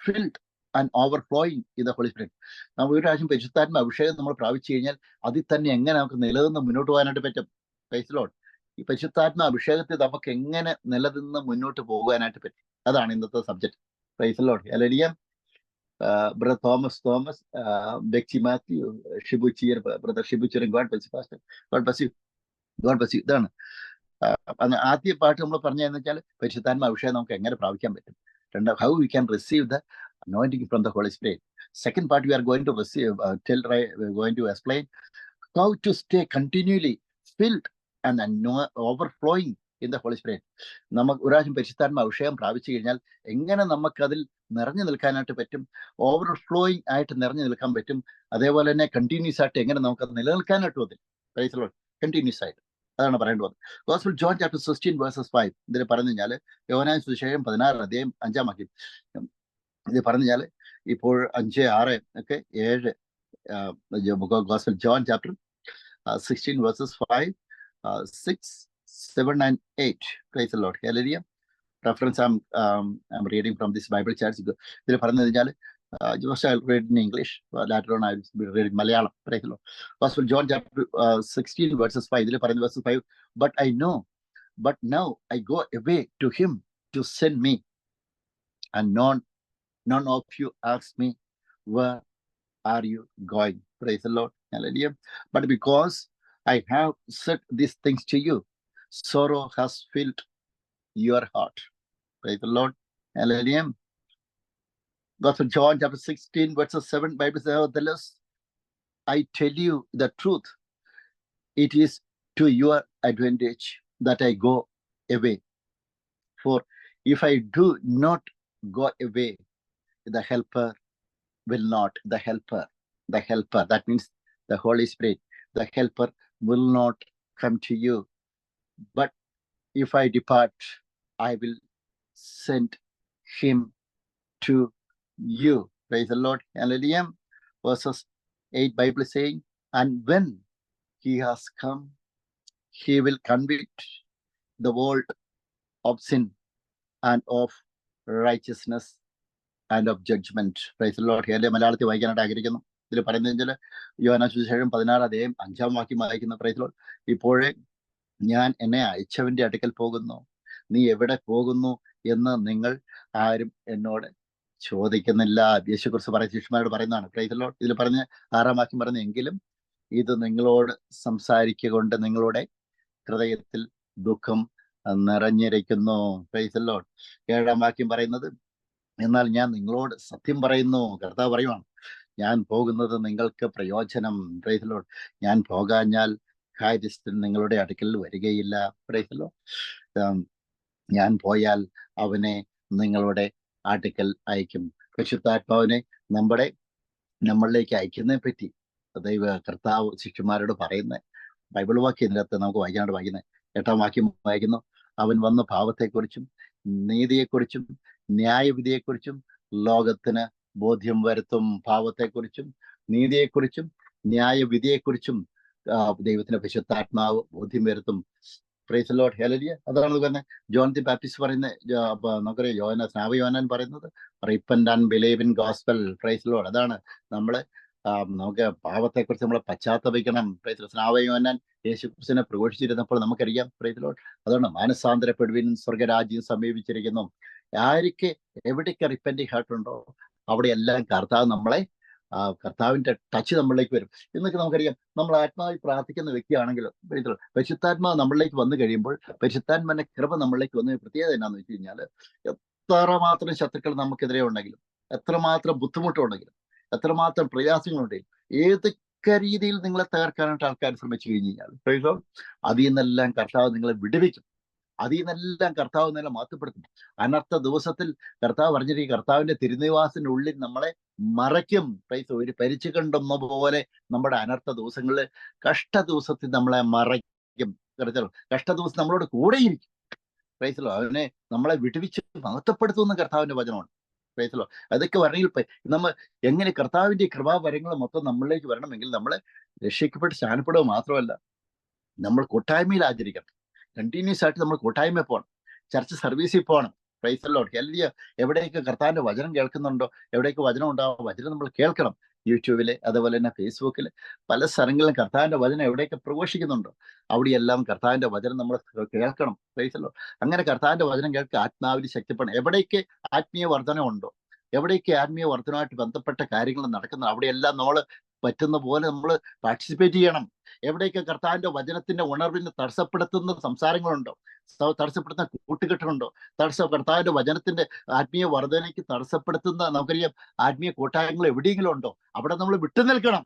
filled and overflowing in the Holy Spirit. നമ്മൾ ഒരു പ്രാവശ്യം പരിശുദ്ധാത്മ അഭിഷേകം നമ്മൾ പ്രാപിച്ചു കഴിഞ്ഞാൽ അതിൽ തന്നെ എങ്ങനെ നമുക്ക് നിലനിന്ന് മുന്നോട്ട് പോകാനായിട്ട് പറ്റും? Price the Lord. ഈ പരിശുദ്ധാത്മ അഭിഷേകത്തിൽ നമുക്ക് എങ്ങനെ നിലനിന്ന് മുന്നോട്ട് പോകാനായിട്ട് പറ്റും? അതാണ് ഇന്നത്തെ subject. Price the Lord. Hallelujah. Brother Thomas, Bexy Mathew, Shibu cheer, brother Shibu cheer, God bless you pastor, God bless you, God bless you. ഇതാണ് ആദ്യ പാട്ട് നമ്മൾ പറഞ്ഞതെന്ന് വെച്ചാൽ പരിശുദ്ധാത്മ അഭിഷേകം നമുക്ക് എങ്ങനെ പ്രാപിക്കാൻ പറ്റും. How we can receive the anointing from the Holy Spirit. Second part we are going to receive, we're going to explain how to stay continually filled and overflowing in the Holy Spirit. നമുക്ക് ഒരു പ്രാവശ്യം പരിശുദ്ധാത്മ അഭിഷേകം പ്രാപിച്ചു കഴിഞ്ഞാൽ എങ്ങനെ നമുക്കതിൽ നിറഞ്ഞു നിൽക്കാനായിട്ട് പറ്റും, ഓവർഫ്ലോയിങ് ആയിട്ട് നിറഞ്ഞു നിൽക്കാൻ പറ്റും. അതേപോലെ തന്നെ കണ്ടിന്യൂസ് ആയിട്ട് എങ്ങനെ നമുക്ക് നിലനിൽക്കാനായിട്ട് പറ്റും. Price the Lord. കണ്ടിന്യൂസ് ആയിട്ട് അതാണ് പറയേണ്ടത്. ഗോസ്പൽ ജോൺ ചാപ്റ്റർ 16 verses 5 ഇതിൽ പറഞ്ഞു കഴിഞ്ഞാൽ യോഹന്നാൻ സുവിശേഷം 16 അധ്യായം 5-ാം വാക്യം ഇത് പറഞ്ഞു കഴിഞ്ഞാൽ ഇപ്പോൾ 5, 6 ഒക്കെ 7 gospel John chapter 16 verses 5, 6, 7 and 8. Praise the Lord. Hallelujah. Reference I'm reading from this Bible church. ഇതിൽ പറഞ്ഞു കഴിഞ്ഞാൽ just I'll read in English. Later on I'll be reading Malayalam. Praise the Lord. Gospel John chapter 16 verses 5. ഇതിൽ പറയുന്നത് verse 5. But now I go away to him to send me, and none of you ask me, where are you going? Praise the Lord. Hallelujah. But because I have said these things to you, sorrow has filled your heart. Praise the Lord. Hallelujah. Gospel John chapter 16 verses 7, Bible says, nevertheless, I tell you the truth. It is to your advantage that I go away. For if I do not go away, the helper will not, the helper, that means the Holy Spirit, the helper will not come to you. But if I depart, I will send him to you. Praise the Lord. Hallelujah. Verses 8 Bible saying, and when he has come, he will convict the world of sin and of righteousness and of judgment. Praise the Lord. Hallelujah. മലയാളത്തിൽ വായിക്കാനായിട്ട് ആഗ്രഹിക്കുന്നു. ഇതിൽ പറയുന്നത് യോഹന്നാൻ സുവിശേഷം 16 അധ്യായം 5-ാം വാക്യം വായിക്കുന്ന price the Lord. ഇപ്പോഴേ ഞാൻ എന്നെ അയച്ചവന്റെ അടുക്കൽ പോകുന്നു, നീ എവിടെ പോകുന്നു എന്ന് നിങ്ങൾ ആരും എന്നോട് ചോദിക്കുന്നില്ല. യേശുക്രിസ്തു പറയുന്ന ശിഷ്യന്മാരോട് പറയുന്നതാണ്. Price the Lord. ഇതിൽ പറഞ്ഞ് 6-ാം വാക്യം പറഞ്ഞു, എങ്കിലും ഇത് നിങ്ങളോട് സംസാരിക്കൊണ്ട് നിങ്ങളുടെ ഹൃദയത്തിൽ ദുഃഖം നിറഞ്ഞിരിക്കുന്നു. Price the Lord. 7-ാം വാക്യം പറയുന്നത്, എന്നാൽ ഞാൻ നിങ്ങളോട് സത്യം പറയുന്നു, കർത്താവ് പറയുവാണ്, ഞാൻ പോകുന്നത് നിങ്ങൾക്ക് പ്രയോജനം. Price the Lord. ഞാൻ പോകാഞ്ഞാൽ കാര്യസ്ഥൻ നിങ്ങളുടെ അടുക്കൽ വരികയില്ല. Price the Lord. ഞാൻ പോയാൽ അവനെ നിങ്ങളുടെ അടുക്കൽ അയക്കും. പരിശുദ്ധാത്മാവിനെ നമ്മളിലേക്ക് അയക്കുന്നതിനെ പറ്റി കർത്താവ് ശിഷ്യന്മാരോട് പറയുന്ന ബൈബിൾ വാക്യം ഇതിനകത്ത് നമുക്ക് വായിക്കുന്നത് 8-ാം വാക്യം വായിക്കുന്നു, അവൻ വന്ന പാപത്തെക്കുറിച്ചും നീതിയെക്കുറിച്ചും ന്യായവിധിയെക്കുറിച്ചും ലോകത്തിന് ബോധ്യം വരുത്തും. പാപത്തെക്കുറിച്ചും നീതിയെക്കുറിച്ചും ന്യായവിധിയെക്കുറിച്ചും ദൈവത്തിന്റെ പരിശുദ്ധാത്മാവ് ബോധ്യം വരുത്തും. Praise the Lord. ഹല്ലേലൂയ. അതാണ് പറഞ്ഞത് ജോൺ ദി ബാപ്റ്റിസ്റ്റ് പറയുന്നത്. നമുക്കറിയാം യോഹന്നാൻ പറയുന്നത് repent and believe in gospel. Praise the Lord. അതാണ് നമുക്ക് പാപത്തെക്കുറിച്ച് നമ്മൾ പശ്ചാത്തപിക്കണം. Praise the Lord. യോഹന്നാൻ യേശുക്രിസ്തുവിനെ പ്രഘോഷിച്ചിരുന്നപ്പോൾ നമുക്കറിയാം. Praise the Lord. അതുകൊണ്ട് മാനസാന്തരപ്പെടുവിൻ, സ്വർഗരാജ്യം സമീപിച്ചിരിക്കുന്നു. ആർക്ക് എവിടേക്ക് റിപ്പന്റിങ് ഹാർട്ട് ഉണ്ടോ അവിടെയെല്ലാം കർത്താവിന്റെ ടച്ച് നമ്മളിലേക്ക് വരും. എന്നൊക്കെ നമുക്കറിയാം. നമ്മൾ ആത്മാവിൽ പ്രാർത്ഥിക്കുന്ന വ്യക്തിയാണെങ്കിലും പരിശുദ്ധാത്മാവ് നമ്മളിലേക്ക് വന്നു കഴിയുമ്പോൾ പരിശുദ്ധാത്മാവിന്റെ കൃപ നമ്മളിലേക്ക് വന്ന പ്രത്യേകത എന്നാന്ന് വെച്ച് കഴിഞ്ഞാൽ, എത്രമാത്രം ശത്രുക്കൾ നമുക്കെതിരെ ഉണ്ടെങ്കിലും, എത്രമാത്രം ബുദ്ധിമുട്ടുണ്ടെങ്കിലും, എത്രമാത്രം പ്രയാസങ്ങളുണ്ടെങ്കിലും, ഏതൊക്കെ രീതിയിൽ നിങ്ങളെ തകർക്കാനായിട്ട് ആൾക്കാർ ശ്രമിച്ചു കഴിഞ്ഞു കഴിഞ്ഞാൽ അതിൽ നിന്നെല്ലാം കർത്താവ് നിങ്ങളെ വിടുവിക്കും. അതിൽ നിന്നെല്ലാം കർത്താവ് നിങ്ങളെ മാറ്റപ്പെടുത്തും. അനർത്ഥ ദിവസത്തിൽ കർത്താവ് പറഞ്ഞിരിക്കും, കർത്താവിന്റെ തിരുനിവാസിന്റെ ഉള്ളിൽ നമ്മളെ മറയ്ക്കും. ഒരു പരിച്ചു കണ്ടെന്ന പോലെ നമ്മുടെ അനർത്ഥ ദിവസങ്ങളിൽ, കഷ്ട ദിവസത്തിൽ നമ്മളെ മറയ്ക്കും. കഷ്ട ദിവസം നമ്മളോട് കൂടെയിരിക്കും. പ്രൈസലോ. അവനെ നമ്മളെ വിടുവിച്ച് മഹത്വപ്പെടുത്തുന്ന കർത്താവിന്റെ വചനമാണ്. പ്രൈസലോ. അതൊക്കെ വരണമെങ്കിൽ നമ്മൾ എങ്ങനെ കർത്താവിന്റെ കൃപാവരങ്ങൾ മൊത്തം നമ്മളിലേക്ക് വരണമെങ്കിൽ നമ്മൾ രക്ഷിക്കപ്പെട്ട് സ്നാനപ്പെടുക മാത്രമല്ല, നമ്മൾ കൂട്ടായ്മയിൽ ആചരിക്കണം. കണ്ടിന്യൂസ് ആയിട്ട് നമ്മൾ കൂട്ടായ്മ പോകണം, ചർച്ച് സർവീസിൽ പോകണം. Price the Lord. ഹല്ലേലൂയ. എവിടെയൊക്കെ കർത്താവിന്റെ വചനം കേൾക്കുന്നുണ്ടോ, എവിടെയൊക്കെ വചനം ഉണ്ടാവും, വചനം നമ്മൾ കേൾക്കണം. യൂട്യൂബില്, അതുപോലെ തന്നെ ഫേസ്ബുക്കില്, പല സ്ഥലങ്ങളിലും കർത്താവിന്റെ വചനം എവിടെയൊക്കെ പ്രഘോഷിക്കുന്നുണ്ടോ അവിടെയെല്ലാം കർത്താവിന്റെ വചനം നമ്മൾ കേൾക്കണം. Price the Lord. അങ്ങനെ കർത്താവിന്റെ വചനം കേൾക്കുക, ആത്മാവിൽ ശക്തിപ്പെടണം. എവിടേക്ക് ആത്മീയ വർധനം ഉണ്ടോ, എവിടേക്ക് ആത്മീയ വർധനമായിട്ട് ബന്ധപ്പെട്ട കാര്യങ്ങൾ നടക്കുന്ന അവിടെയെല്ലാം നമ്മൾ പറ്റുന്ന പോലെ നമ്മൾ പാർട്ടിസിപ്പേറ്റ് ചെയ്യണം. എവിടെയൊക്കെ കർത്താവിന്റെ വചനത്തിന്റെ ഉണർവിന് തടസ്സപ്പെടുത്തുന്ന സംസാരങ്ങളുണ്ടോ, തടസ്സപ്പെടുത്തുന്ന കൂട്ടുകെട്ടുണ്ടോ, കർത്താവിന്റെ വചനത്തിന്റെ ആത്മീയ വർധനയ്ക്ക് തടസ്സപ്പെടുത്തുന്ന നമുക്കറിയാം ആത്മീയ കൂട്ടായ്മകൾ എവിടെയെങ്കിലും ഉണ്ടോ, അവിടെ നമ്മൾ വിട്ടു നിൽക്കണം.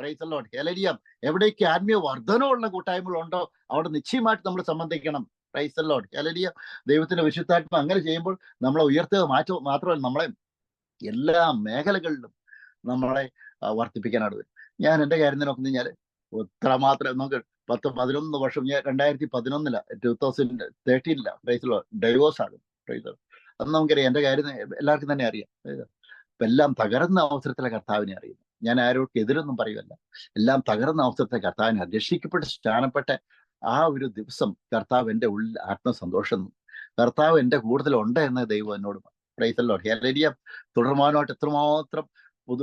Praise the Lord. ഹല്ലേലൂയ. എവിടേക്ക് ആത്മീയ വർധനമുള്ള കൂട്ടായ്മകളുണ്ടോ അവിടെ നിശ്ചയമായിട്ട് നമ്മൾ സംബന്ധിക്കണം. Praise the Lord. ഹല്ലേലൂയ. ദൈവത്തിന്റെ വിശുദ്ധാത്മ അങ്ങനെ ചെയ്യുമ്പോൾ നമ്മളെ ഉയർത്തുക മാത്രമല്ല, നമ്മളെ എല്ലാ മേഖലകളിലും നമ്മളെ വർദ്ധിപ്പിക്കാനാണ് വരും. ഞാൻ എൻ്റെ കാര്യം നോക്കുന്നു കഴിഞ്ഞാൽ ഇത്രമാത്രം നമുക്ക് 10-11 വർഷം, ഞാൻ 2011 2013 പ്രൈസ് ഡൈവോഴ്സ് ആകും. പ്രൈസ് അന്ന് നമുക്കറിയാം, എൻ്റെ കാര്യം എല്ലാവർക്കും തന്നെ അറിയാം. ഇപ്പൊ എല്ലാം തകർന്ന അവസരത്തിലെ കർത്താവിനെ അറിയുന്നു. ഞാൻ ആരോടും എതിരൊന്നും പറയുമല്ല. എല്ലാം തകർന്ന അവസരത്തെ കർത്താവിനെ രക്ഷിക്കപ്പെട്ട് സ്ഥാനപ്പെട്ട ആ ഒരു ദിവസം കർത്താവ് എൻ്റെ ഉള്ളിൽ ആത്മസന്തോഷം, കർത്താവ് എൻ്റെ കൂടുതലുണ്ട് എന്ന് ദൈവം എന്നോട്. Price the Lord. ഹല്ലേലൂയ. തുടർമാനമായിട്ട് എത്രമാത്രം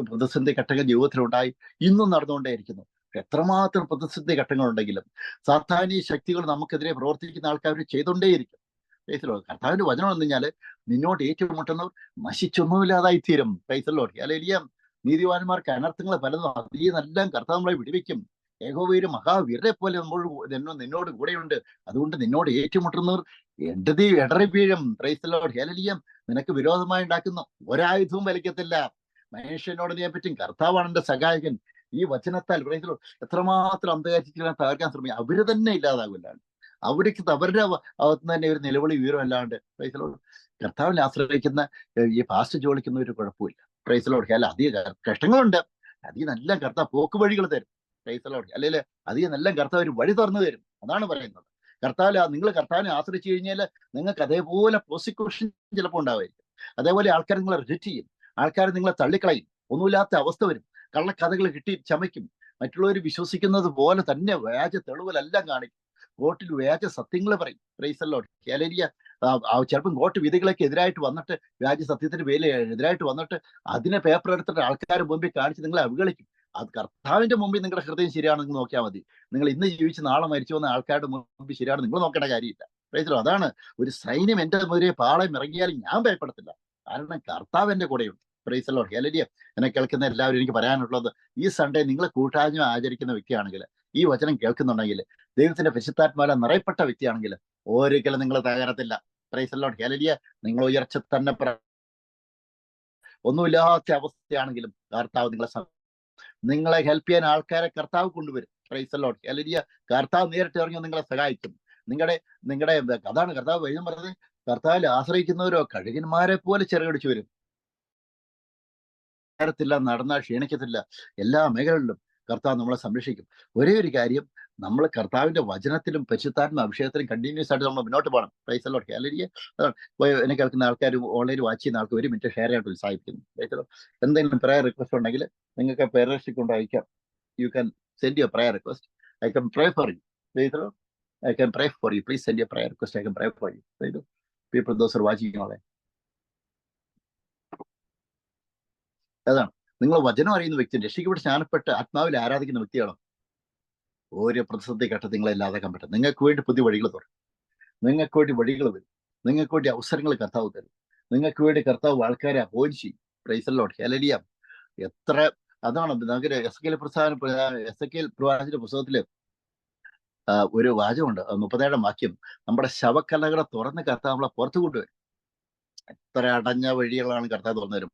പ്രതിസന്ധി ഘട്ടങ്ങൾ ജീവിതത്തിലുണ്ടായി, ഇന്നും നടന്നുകൊണ്ടേയിരിക്കുന്നു. എത്രമാത്രം പ്രതിസന്ധി ഘട്ടങ്ങളുണ്ടെങ്കിലും സാത്താനീയ ശക്തികൾ നമുക്കെതിരെ പ്രവർത്തിക്കുന്ന ആൾക്കാർ ചെയ്തുകൊണ്ടേയിരിക്കും. Price the Lord. കർത്താവിന്റെ വചനം എന്ന് പറഞ്ഞാൽ നിന്നോട് ഏറ്റുമുട്ടുന്നവർ നശിച്ചൊന്നുമില്ലാതായി തീരും. Price the Lord. ഹല്ലേലൂയ. നീതിവാന്മാർക്ക് അനർത്ഥങ്ങൾ പലതും, അതിനെല്ലാം കർത്താവ് നമ്മളെ വിടുവിക്കും. യഹോവയുടെ മഹാവീരരെ പോലെ നിന്നോട് കൂടെയുണ്ട്. അതുകൊണ്ട് നിന്നോട് ഏറ്റുമുട്ടുന്നവർ ഇടറി വീഴും. Price the Lord. ഹല്ലേലൂയ. നിനക്ക് വിരോധമായി ഉണ്ടാക്കുന്ന ഒരായുധവും വലിക്കത്തില്ല. മനുഷ്യനോട് നീ പറ്റും, കർത്താവാണ് എന്റെ സഹായകൻ. ഈ വചനത്താൽ പ്രൈസ് ദി ലോർഡ് എത്രമാത്രം അന്ധകാരിച്ചിട്ട് തകർക്കാൻ ശ്രമിക്കും, അവര് തന്നെ ഇല്ലാതാകില്ലാണ്. അവിടേക്ക് അവരുടെ അകത്ത് തന്നെ ഒരു നിലവിളി വീരമല്ലാണ്ട്. Price the Lord. കർത്താവിനെ ആശ്രയിക്കുന്ന ഈ പാസ്റ്റ് ജോലിക്കുന്ന ഒരു കുഴപ്പമില്ല. Price the Lord. അല്ല, അധികം കഷ്ടങ്ങളുണ്ട്, അധികം നല്ല കർത്താവ് പോക്ക് വഴികൾ തരും. Price the Lord. അല്ലെങ്കിൽ അധികം നല്ല കർത്താവ് ഒരു വഴി തുറന്നു തരും. അതാണ് പറയുന്നത്. നിങ്ങൾ കർത്താവിനെ ആശ്രയിച്ചു കഴിഞ്ഞാൽ നിങ്ങൾക്ക് അതേപോലെ പ്രോസിക്യൂഷൻ ചിലപ്പോൾ ഉണ്ടാവുമായിരിക്കും. അതേപോലെ ആൾക്കാർ നിങ്ങളെ റിജക്റ്റ് ചെയ്യും, ആൾക്കാർ നിങ്ങളെ തള്ളിക്കളയും, ഒന്നുമില്ലാത്ത അവസ്ഥ വരും, കള്ളക്കഥകൾ കിട്ടി ചമയ്ക്കും, മറ്റുള്ളവർ വിശ്വസിക്കുന്നത് പോലെ തന്നെ വ്യാജ തെളിവുകളെല്ലാം കാണിക്കും, കോർട്ടിൽ വ്യാജ സത്യങ്ങൾ പറയും. Price the Lord. ഹല്ലേലൂയ. ചിലപ്പം കോർട്ട് വിധികളൊക്കെ എതിരായിട്ട് വന്നിട്ട്, വ്യാജ സത്യത്തിന് വേല എതിരായിട്ട് വന്നിട്ട് അതിനെ പേപ്പർ എടുത്തിട്ട് ആൾക്കാരുടെ മുമ്പിൽ കാണിച്ച് നിങ്ങളെ അവഗണിക്കും. അത് കർത്താവിന്റെ മുമ്പിൽ നിങ്ങളുടെ ഹൃദയം ശരിയാണെന്ന് നോക്കിയാൽ മതി. നിങ്ങൾ ഇന്ന് ജീവിച്ച് നാളെ മരിച്ചു വന്ന ആൾക്കാരുടെ മുമ്പിൽ ശരിയാണ് നിങ്ങൾ നോക്കേണ്ട കാര്യമില്ല. Price the Lord. അതാണ് ഒരു സൈന്യം എൻ്റെ മുതിരെ പാളയം ഇറങ്ങിയാലും ഞാൻ ഭയപ്പെടത്തില്ല, കാരണം കർത്താവ് എൻ്റെ കൂടെയുണ്ട്. Price the Lord. ഹല്ലേലൂയ. എന്നെ കേൾക്കുന്ന എല്ലാവരും എനിക്ക് പറയാനുള്ളത്, ഈ സൺഡേ നിങ്ങൾ കൂട്ടായ്മ ആചരിക്കുന്ന വ്യക്തിയാണെങ്കിൽ, ഈ വചനം കേൾക്കുന്നുണ്ടെങ്കിൽ, ദൈവത്തിന്റെ പരിശുദ്ധാത്മാവിൽ നിറയപ്പെട്ട വ്യക്തിയാണെങ്കിൽ ഒരിക്കലും നിങ്ങൾ തകരത്തില്ല. Praise the Lord. ഹല്ലേലൂയ. നിങ്ങൾ ഉയർച്ച തന്നെ. ഒന്നുമില്ലാത്ത അവസ്ഥയാണെങ്കിലും കർത്താവ് നിങ്ങളെ ഹെൽപ്പ് ചെയ്യാൻ ആൾക്കാരെ കർത്താവ് കൊണ്ടുവരും. Price the Lord. ഹല്ലേലൂയ. കർത്താവ് നേരിട്ട് ഇറങ്ങി നിങ്ങളെ സഹായിക്കും. നിങ്ങളുടെ അതാണ് കർത്താവ് വചനം പറഞ്ഞത്, കർത്താവിൽ ആശ്രയിക്കുന്നവരോ കഴുകന്മാരെ പോലെ ചിറകടിച്ചു വരും. നടന്നാൽ ക്ഷീണിക്കത്തില്ല. എല്ലാ മേഖലകളിലും കർത്താവ് നമ്മളെ സംരക്ഷിക്കും. ഒരേ ഒരു കാര്യം, നമ്മൾ കർത്താവിന്റെ വചനത്തിലും പരിശുദ്ധാത്മ അഭിഷേകത്തിലും കണ്ടിന്യൂസ് ആയിട്ട് നമ്മൾ മുന്നോട്ട് പോകണം. Price the Lord. ഹല്ലേലൂയ. എന്നെ കേൾക്കുന്ന ആൾക്കാർ, ഓൺലൈൻ വാച്ച് ചെയ്യുന്ന ആൾക്ക് 1 മിനിറ്റ് ഷെയർ ആയിട്ട് ഉത്സാഹിപ്പിക്കുന്നു. Praise the Lord. എന്തെങ്കിലും പ്രയർ റിക്വസ്റ്റ് ഉണ്ടെങ്കിൽ നിങ്ങൾക്ക് പ്രയർ ലിസ്റ്റ് കൊണ്ട് അയക്കാം. You can send your prayer request. I can pray for you. Praise the Lord. I can pray for you. Please send your prayer request. I can pray for you. People, those are watching online. അതാണ്, നിങ്ങൾ വചനം അറിയുന്ന വ്യക്തി, രക്ഷിക്കപ്പെട്ട് സ്നാനപ്പെട്ട് ആത്മാവിൽ ആരാധിക്കുന്ന വ്യക്തിയാണോ, ഓരോ പ്രതിസന്ധി ഘട്ടത്തിൽ നിങ്ങളെ ഇല്ലാതാക്കാൻ പറ്റും. നിങ്ങൾക്ക് വേണ്ടി പുതിയ വഴികൾ തുറക്കും, നിങ്ങൾക്ക് വേണ്ടി വഴികൾ വരും, നിങ്ങൾക്ക് വേണ്ടി അവസരങ്ങൾ കർത്താവ് തരും, നിങ്ങൾക്ക് വേണ്ടി കർത്താവ് ആൾക്കാരെ അപ്പോയിന്റ് ചെയ്യും. Price the Lord. ഹല്ലേലൂയ. എത്ര അതാണ് നമുക്ക് എസെക്കിയേൽ പ്രവാചകന്റെ പുസ്തകത്തില് ഒരു വാചകമുണ്ട്, 37 വാക്യം. നമ്മുടെ ശവക്കല്ലകളെ തുറന്ന് കർത്താവ് നമ്മളെ പുറത്തു കൊണ്ടുവരും. എത്ര അടഞ്ഞ വഴികളാണ് കർത്താവ് തുറന്നു തരും.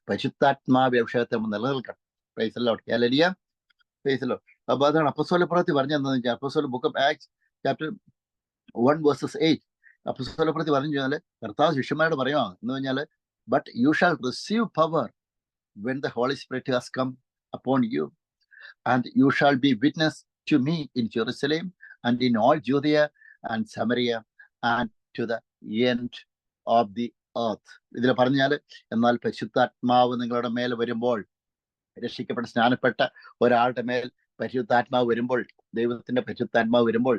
പരിശുദ്ധാത്മാവ് അഭിഷേകത്തെ നമ്മൾ നിലനിൽക്കണം. Price the Lord. Hallelujah. Price the Lord. അപ്പൊ അതാണ് അപ്പോസ്തല പ്രവൃത്തി പറഞ്ഞതെന്ന് വെച്ചാൽ, അപ്പോസ്തല ബുക്ക് ഓഫ് ആക്ട്സ് ചാപ്റ്റർ 1:8 അപ്പോസ്തല പ്രവൃത്തി പറഞ്ഞു കഴിഞ്ഞാൽ കർത്താവ് ശിഷ്യന്മാരോട് പറയുക എന്ന് പറഞ്ഞാൽ, but you shall receive power when the Holy Spirit has come upon you, and you shall be witness to me in Jerusalem and in all Judea and Samaria and to the end of the earth. ഇതിൽ പറഞ്ഞാൽ, എന്നാൽ പരിശുദ്ധാത്മാവ് നിങ്ങളുടെ മേൽ വരുമ്പോൾ, രക്ഷിക്കപ്പെട്ട സ്നാനപ്പെട്ട ഒരാളുടെ മേൽ പരിശുദ്ധാത്മാവ് വരുമ്പോൾ, ദൈവത്തിന്റെ പരിശുദ്ധാത്മാവ് വരുമ്പോൾ,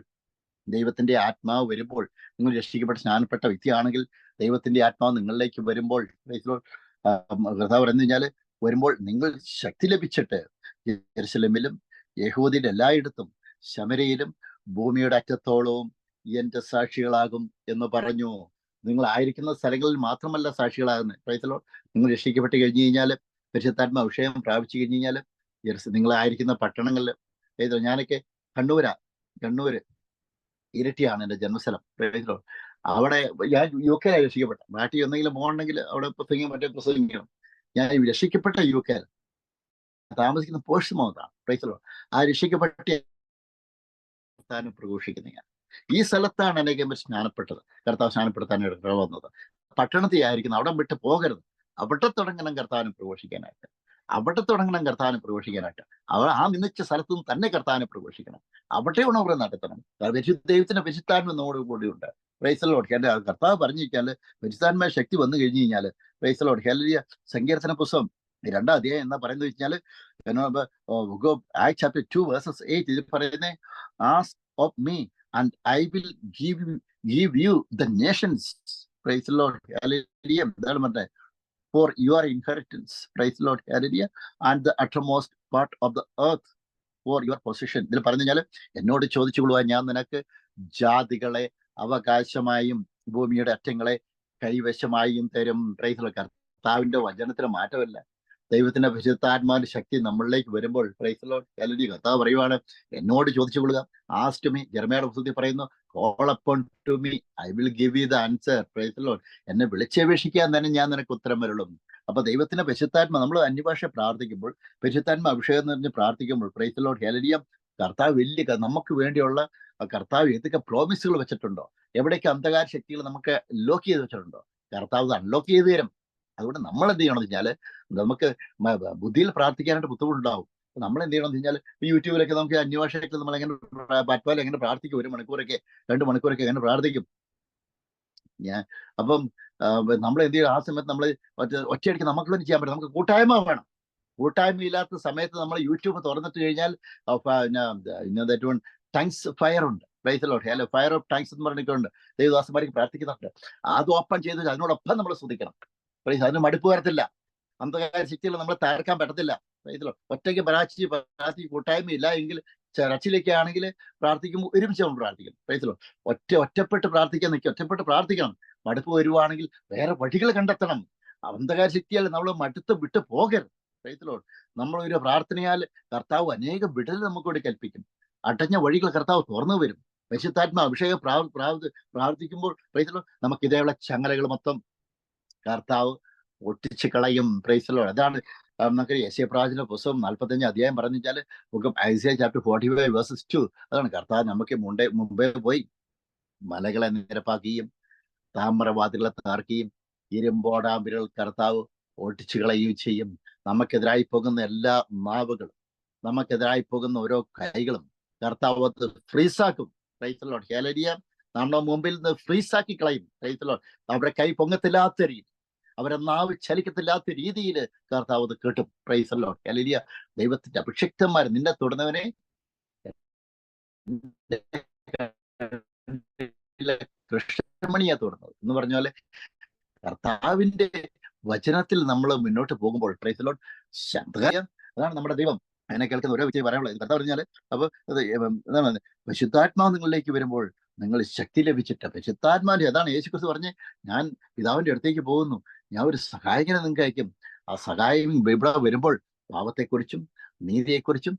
ദൈവത്തിന്റെ ആത്മാവ് വരുമ്പോൾ, നിങ്ങൾ രക്ഷിക്കപ്പെട്ട സ്നാനപ്പെട്ട വ്യക്തിയാണെങ്കിൽ ദൈവത്തിന്റെ ആത്മാവ് നിങ്ങളിലേക്ക് വരുമ്പോൾ കർത്താവ് പറഞ്ഞു കഴിഞ്ഞാൽ വരുമ്പോൾ നിങ്ങൾ ശക്തി ലഭിച്ചിട്ട് യെരൂശലേമിലും യഹൂദയിൽ എല്ലായിടത്തും ശമരയിലും ഭൂമിയുടെ അറ്റത്തോളവും എന്റെ സാക്ഷികളാകും എന്ന് പറഞ്ഞു. നിങ്ങൾ ആയിരിക്കുന്ന സ്ഥലങ്ങളിൽ മാത്രമല്ല സാക്ഷികളാകുന്നത്. പ്രൈസലോ, നിങ്ങൾ രക്ഷിക്കപ്പെട്ട് കഴിഞ്ഞു കഴിഞ്ഞാൽ, പരിശുദ്ധാത്മ അഭിഷേകം പ്രാപിച്ചു കഴിഞ്ഞു കഴിഞ്ഞാൽ നിങ്ങളായിരിക്കുന്ന പട്ടണങ്ങളിൽ, ഞാനൊക്കെ കണ്ണൂര് ഇരട്ടിയാണ് എൻ്റെ ജന്മസ്ഥലം. പ്രൈസലോ, അവിടെ ഞാൻ UK രക്ഷിക്കപ്പെട്ട. നാട്ടിൽ എന്തെങ്കിലും പോകണമെങ്കിൽ അവിടെ പ്രസംഗിക്കണം. ഞാൻ രക്ഷിക്കപ്പെട്ട UK താമസിക്കുന്ന പോസ്റ്റ്മൗത്താണ്. പ്രൈസലോ, ആ രക്ഷിക്കപ്പെട്ട പ്രഘോഷിക്കുന്ന ഞാൻ ഈ സ്ഥലത്താണ് അനേകം സ്നാനപ്പെട്ടത്. കർത്താവ് സ്നാനപ്പെടുത്താൻ വന്നത്. പട്ടണത്തിൽ ആയിരിക്കുന്നു, അവിടെ വിട്ട് പോകരുത്. അവിടെ തുടങ്ങണം കർത്താവിനെ പ്രഘോഷിക്കാനായിട്ട്. അവർ ആ നിന്നിച്ച സ്ഥലത്തു നിന്ന് തന്നെ കർത്താവിനെ പ്രഘോഷിക്കണം. അവിടെ ഉണർവ് നടത്തണം. ദൈവത്തിന്റെ പരിശുദ്ധാത്മ നമ്മോട് കൂടിയുണ്ട്. Praise Lord. എന്റെ കർത്താവ് പറഞ്ഞിരിക്കാല് പരിശുദ്ധാത്മ ശക്തി വന്നു കഴിഞ്ഞു കഴിഞ്ഞാല്, പ്രൈസ് ലോർഡ്, ഹല്ലേലൂയ, സങ്കീർത്തന പുസ്തകം 2 അധ്യായം എന്നാ പറയുന്നത് വെച്ചാല്, Acts chapter 2 verses 8 ഇത് പറയുന്നേ, ask of me and I will give you the nations. Praise the Lord. Hallelujah. For your inheritance. Praise the Lord. Hallelujah. And the uttermost part of the earth for your possession. ഇതിൽ പറഞ്ഞു കഴിഞ്ഞാൽ, എന്നോട് ചോദിച്ചുകൊള്ളുവാൻ ഞാൻ നിനക്ക് ജാതികളെ അവകാശമായും ഭൂമിയുടെ അറ്റങ്ങളെ കൈവശമായും തരും. Price the Lord. കർത്താവിന്റെ വചനത്തിന് മാറ്റമല്ല. ദൈവത്തിന്റെ പരിശുദ്ധാത്മാവിന്റെ ശക്തി നമ്മളിലേക്ക് വരുമ്പോൾ, പ്രൈസ് ദി ലോർഡ്, ഹല്ലേലൂയ, കർത്താവ് പറയുവാണ്, എന്നോട് ചോദിച്ചു കൊള്ളുക. ആസ്ക് ടു മീ, യെരമ്യായുടെ പുസ്തകത്തിൽ പറയുന്നു, call upon to me, I will give you the answer. Praise the Lord. എന്നെ വിളിച്ചപേക്ഷിക്കാൻ തന്നെ ഞാൻ നിനക്ക് ഉത്തരം വരുള്ളൂ. അപ്പൊ ദൈവത്തിന്റെ പരിശുദ്ധാത്മ, നമ്മൾ അന്യഭാഷ പ്രാർത്ഥിക്കുമ്പോൾ, പരിശുദ്ധാത്മ അഭിഷേകം നിറഞ്ഞ് പ്രാർത്ഥിക്കുമ്പോൾ, പ്രൈസ് ദി ലോർഡ്, ഹല്ലേലൂയ, കർത്താവ് നമുക്ക് വേണ്ടിയുള്ള കർത്താവ് ഏതൊക്കെ പ്രോമിസുകൾ വെച്ചിട്ടുണ്ടോ, എവിടേക്ക് അന്ധകാര ശക്തികൾ നമുക്ക് ലോക്ക് ചെയ്ത് വെച്ചിട്ടുണ്ടോ, കർത്താവ് അൺലോക്ക് ചെയ്ത് തരും. അതുകൊണ്ട് നമ്മൾ എന്ത് ചെയ്യണമെന്ന് വെച്ചാൽ, നമുക്ക് ബുദ്ധിയിൽ പ്രാർത്ഥിക്കാനായിട്ട് ബുദ്ധിമുട്ടുണ്ടാവും. നമ്മൾ എന്ത് ചെയ്യണമെന്ന് വെച്ചാൽ, യൂട്യൂബിലൊക്കെ നമുക്ക് അന്യഭാഷയൊക്കെ നമ്മൾ എങ്ങനെ പറ്റുവാലും എങ്ങനെ പ്രാർത്ഥിക്കും, 1 മണിക്കൂറൊക്കെ 2 മണിക്കൂറൊക്കെ എങ്ങനെ പ്രാർത്ഥിക്കും. അപ്പം നമ്മൾ എന്ത് ചെയ്യും, ആ സമയത്ത് നമ്മൾ ഒറ്റയടിക്ക് നമുക്കൊന്നും ചെയ്യാൻ പറ്റും. നമുക്ക് കൂട്ടായ്മ വേണം. കൂട്ടായ്മ ഇല്ലാത്ത സമയത്ത് നമ്മൾ യൂട്യൂബ് തുറന്നിട്ട് കഴിഞ്ഞാൽ ടങ്സ് ഫയർ ഉണ്ട്. Price the Lord. Hallelujah. Fire of tongues എന്ന് പറഞ്ഞിട്ടുണ്ട്. ദൈവദാസന്മാർക്ക് പ്രാർത്ഥിക്കുന്നുണ്ട്. അത് ഓപ്പൺ ചെയ്ത് അതിനോടൊപ്പം നമ്മൾ ശ്രദ്ധിക്കണം. പ്രൈസ്, അതിന് മടുപ്പ് വരത്തില്ല. അന്ധകാര ശക്തികൾ നമ്മളെ തകർക്കാൻ പറ്റത്തില്ല. Price the Lord. ഒറ്റയ്ക്ക് പ്രാർത്ഥിച്ച് കൂട്ടായ്മ ഇല്ല എങ്കിൽ, ചർച്ചിലേക്ക് ആണെങ്കിൽ പ്രാർത്ഥിക്കുമ്പോൾ ഒരുമിച്ച് നമ്മൾ പ്രാർത്ഥിക്കണം. Price the Lord. ഒറ്റപ്പെട്ട് പ്രാർത്ഥിക്കാൻ നിൽക്കുക. ഒറ്റപ്പെട്ട് പ്രാർത്ഥിക്കണം. മടുപ്പ് വരുവാണെങ്കിൽ വേറെ വഴികൾ കണ്ടെത്തണം. അന്ധകാര ശക്തിയാൽ നമ്മൾ മടുത്ത് വിട്ട് പോകരുത്. Price the Lord. നമ്മളൊരു പ്രാർത്ഥനയാൽ കർത്താവ് അനേകം വിടൽ നമുക്കൂടെ കൽപ്പിക്കും. അടഞ്ഞ വഴികൾ കർത്താവ് തുറന്നു വരും. പരിശുദ്ധാത്മ അഭിഷേകം പ്രാർത്ഥിക്കുമ്പോൾ, പ്രൈസ് ദി ലോർഡ്, നമുക്കിതേയുള്ള ചങ്ങലകൾ മൊത്തം കർത്താവ് ഒട്ടിച്ച് കളയും. Praise the Lord. അതാണ് നമുക്ക് യെശയ്യാ പ്രവാചകന്റെ പുസ്തകം 45 അധ്യായം പറഞ്ഞു വെച്ചാൽ, ഐസയ്യാ ചാപ്റ്റർ 45 verses 2. അതാണ് കർത്താവ് നമുക്ക് മുമ്പേ പോയി മലകളെ നിരപ്പാക്കുകയും താമ്രവാദികളെ തകർക്കുകയും ഇരുമ്പോടാമ്പിരൽ കർത്താവ് ഒട്ടിച്ചു കളയുകയും ചെയ്യും. നമുക്കെതിരായി പോകുന്ന എല്ലാ നാവുകളും, നമുക്കെതിരായി പോകുന്ന ഓരോ കൈകളും കർത്താവ് ഫ്രീസാക്കും. Praise the Lord. ഹല്ലേലൂയ. നമ്മുടെ മുമ്പിൽ നിന്ന് ഫ്രീസാക്കി കളയും. Praise the Lord. അവരുടെ കൈ പൊങ്ങത്തില്ലാത്ത രീതി, അവരെ നാവ് ചലിക്കത്തില്ലാത്ത രീതിയിൽ കർത്താവ് അത് കേട്ടും. Price the Lord. ഹല്ലേലൂയ. ദൈവത്തിന്റെ അഭിഷിക്തന്മാർ നിന്നെ തൊടുന്നവനെ കൃഷ്ണമണിയാ തൊടുന്നത് എന്ന് പറഞ്ഞ പോലെ, കർത്താവിന്റെ വചനത്തിൽ നമ്മൾ മുന്നോട്ട് പോകുമ്പോൾ, പ്രൈസ് ദി ലോർഡ്, അതാണ് നമ്മുടെ ദൈവം. അതിനെ കേൾക്കുന്ന ഓരോ വിജയം പറയാനുള്ളത്. കർത്താവ് പറഞ്ഞാല്, അപ്പൊ എന്താണ്, പരിശുദ്ധാത്മാവ് നിങ്ങളിലേക്ക് വരുമ്പോൾ നിങ്ങൾ ശക്തി ലഭിച്ചിട്ട്, പരിശുദ്ധാത്മാവിന്റെ, അതാണ് യേശുക്രിസ്തു പറഞ്ഞ്, ഞാൻ പിതാവിന്റെ അടുത്തേക്ക് പോകുന്നു, ഞാൻ ഒരു സഹായകനെ നിങ്ങൾക്ക് അയക്കും. ആ സഹായം ഇവിടെ വരുമ്പോൾ പാപത്തെക്കുറിച്ചും നീതിയെക്കുറിച്ചും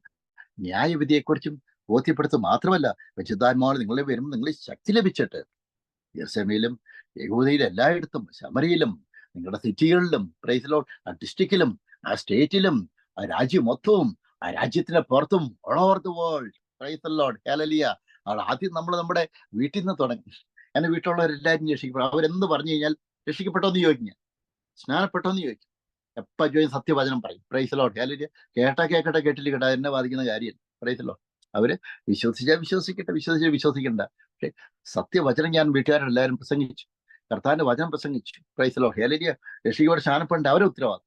ന്യായവിധിയെക്കുറിച്ചും ബോധ്യപ്പെടുത്തുക മാത്രമല്ല, പരിശുദ്ധാത്മാവ് നിങ്ങളെ വരുമ്പോൾ നിങ്ങൾ ശക്തി ലഭിച്ചിട്ട് യെരൂശലേമിലും യഹൂദയിലും എല്ലായിടത്തും ശമരിയിലും നിങ്ങളുടെ സിറ്റികളിലും, പ്രൈസ് ദി ലോർഡ്, ആ ഡിസ്ട്രിക്റ്റിലും ആ സ്റ്റേറ്റിലും ആ രാജ്യം മൊത്തവും ആ രാജ്യത്തിന്റെ പുറത്തും all over the world. Price the Lord. Hallelujah. ആദ്യം നമ്മൾ നമ്മുടെ വീട്ടിൽ നിന്ന് തുടങ്ങി. എന്റെ വീട്ടിലുള്ളവരെല്ലാവരും രക്ഷിക്കപ്പെടും. അവരെന്ത് പറഞ്ഞു കഴിഞ്ഞാൽ, രക്ഷിക്കപ്പെട്ടോന്ന് ചോദിക്കും, ഞാൻ സ്നാനപ്പെട്ടോന്ന് ചോദിക്കും, എപ്പ ചോദിക്കും സത്യവചനം പറയും. Price the Lord. ഹല്ലേലൂയ. കേട്ടെ കേട്ടില്ല, എന്നെ ബാധിക്കുന്ന കാര്യമില്ല. Price the Lord. അവര് വിശ്വസിച്ചാൽ വിശ്വസിക്കട്ടെ, വിശ്വസിക്കണ്ട. പക്ഷെ സത്യവചനം ഞാൻ വീട്ടുകാരെല്ലാവരും പ്രസംഗിച്ചു, കർത്താവിന്റെ വചനം പ്രസംഗിച്ചു. Price the Lord. ഹല്ലേലൂയ. രക്ഷിക്കപ്പെട്ട് സ്നാനപ്പെടേണ്ട അവരെ ഉത്തരവാദിത്വം.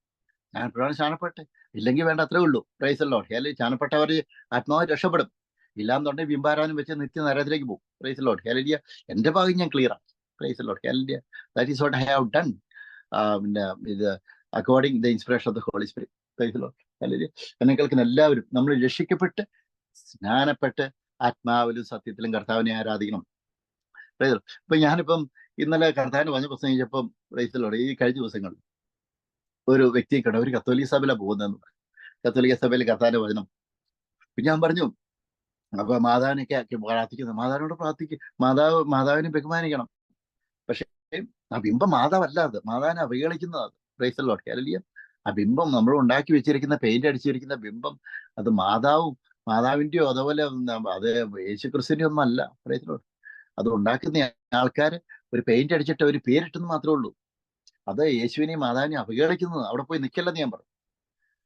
സ്നാനപ്പെടാൻ സ്നാനപ്പെട്ടെ, ഇല്ലെങ്കിൽ വേണ്ട, അത്രേ ഉള്ളൂ. Praise the Lord. ഹല്ലേലൂയ. സ്നാനപ്പെട്ടവർ ആത്മാവ് രക്ഷപ്പെടും. ഇല്ലാന്നുണ്ടെങ്കിൽ ബിംബാരാനും വെച്ച് നിത്യ നരകത്തിലേക്ക് പോകും. Praise the Lord. ഹല്ലേലൂയ. എന്റെ ഭാഗം ഞാൻ ക്ലിയറാണ്. Praise Lord. Hallelujah. That is what I have done. പിന്നെ ഇത് according the inspiration of the Holy Spirit. Praise Lord. Hallelujah. എന്നെ കേൾക്കുന്ന എല്ലാവരും നമ്മൾ രക്ഷിക്കപ്പെട്ട് സ്നാനപ്പെട്ട് ആത്മാവിലും സത്യത്തിലും കർത്താവിനെ ആരാധിക്കണം. Praise Lord. ഇപ്പൊ ഞാനിപ്പം ഇന്നലെ കർത്താവിന് പറഞ്ഞ പ്രസംഗിച്ചപ്പം പ്രൈസ് ലോർഡ്, ഈ കഴിഞ്ഞ ദിവസങ്ങളിൽ ഒരു വ്യക്തിയെ കണ്ട, ഒരു കത്തോലിക്ക സഭയിലാണ് പോകുന്നതെന്ന് പറഞ്ഞു. കത്തോലിക്ക സഭയിൽ കർത്താവിന്റെ വചനം. പിന്നെ ഞാൻ പറഞ്ഞു, അപ്പൊ മാതാവിനൊക്കെ ആക്കി പ്രാർത്ഥിക്കുന്നത്, മാതാവിനോട് പ്രാർത്ഥിക്കും, മാതാവിനെ ബഹുമാനിക്കണം. പക്ഷേ ആ ബിംബം മാതാവല്ല, അത് മാതാവിനെ അവഹേളിക്കുന്നതാണ്. Price Lord. ഹല്ലേലൂയ. ആ ബിംബം നമ്മൾ ഉണ്ടാക്കി വെച്ചിരിക്കുന്ന, പെയിന്റ് അടിച്ചിരിക്കുന്ന ബിംബം അത് മാതാവിന്റെയോ അതുപോലെ അത് യേശുക്രിസ്തുവിന്റെ ഒന്നും അല്ല. Praise Lord. അത് ഉണ്ടാക്കുന്ന ആൾക്കാർ ഒരു പെയിന്റ് അടിച്ചിട്ട് ഒരു പേരിട്ടെന്ന് മാത്രമേ ഉള്ളൂ. അത് യേശുവിനെയും മാതാവിനെയും അവഹേളിക്കുന്നത്. അവിടെ പോയി നിൽക്കല്ലെന്ന് ഞാൻ പറഞ്ഞു.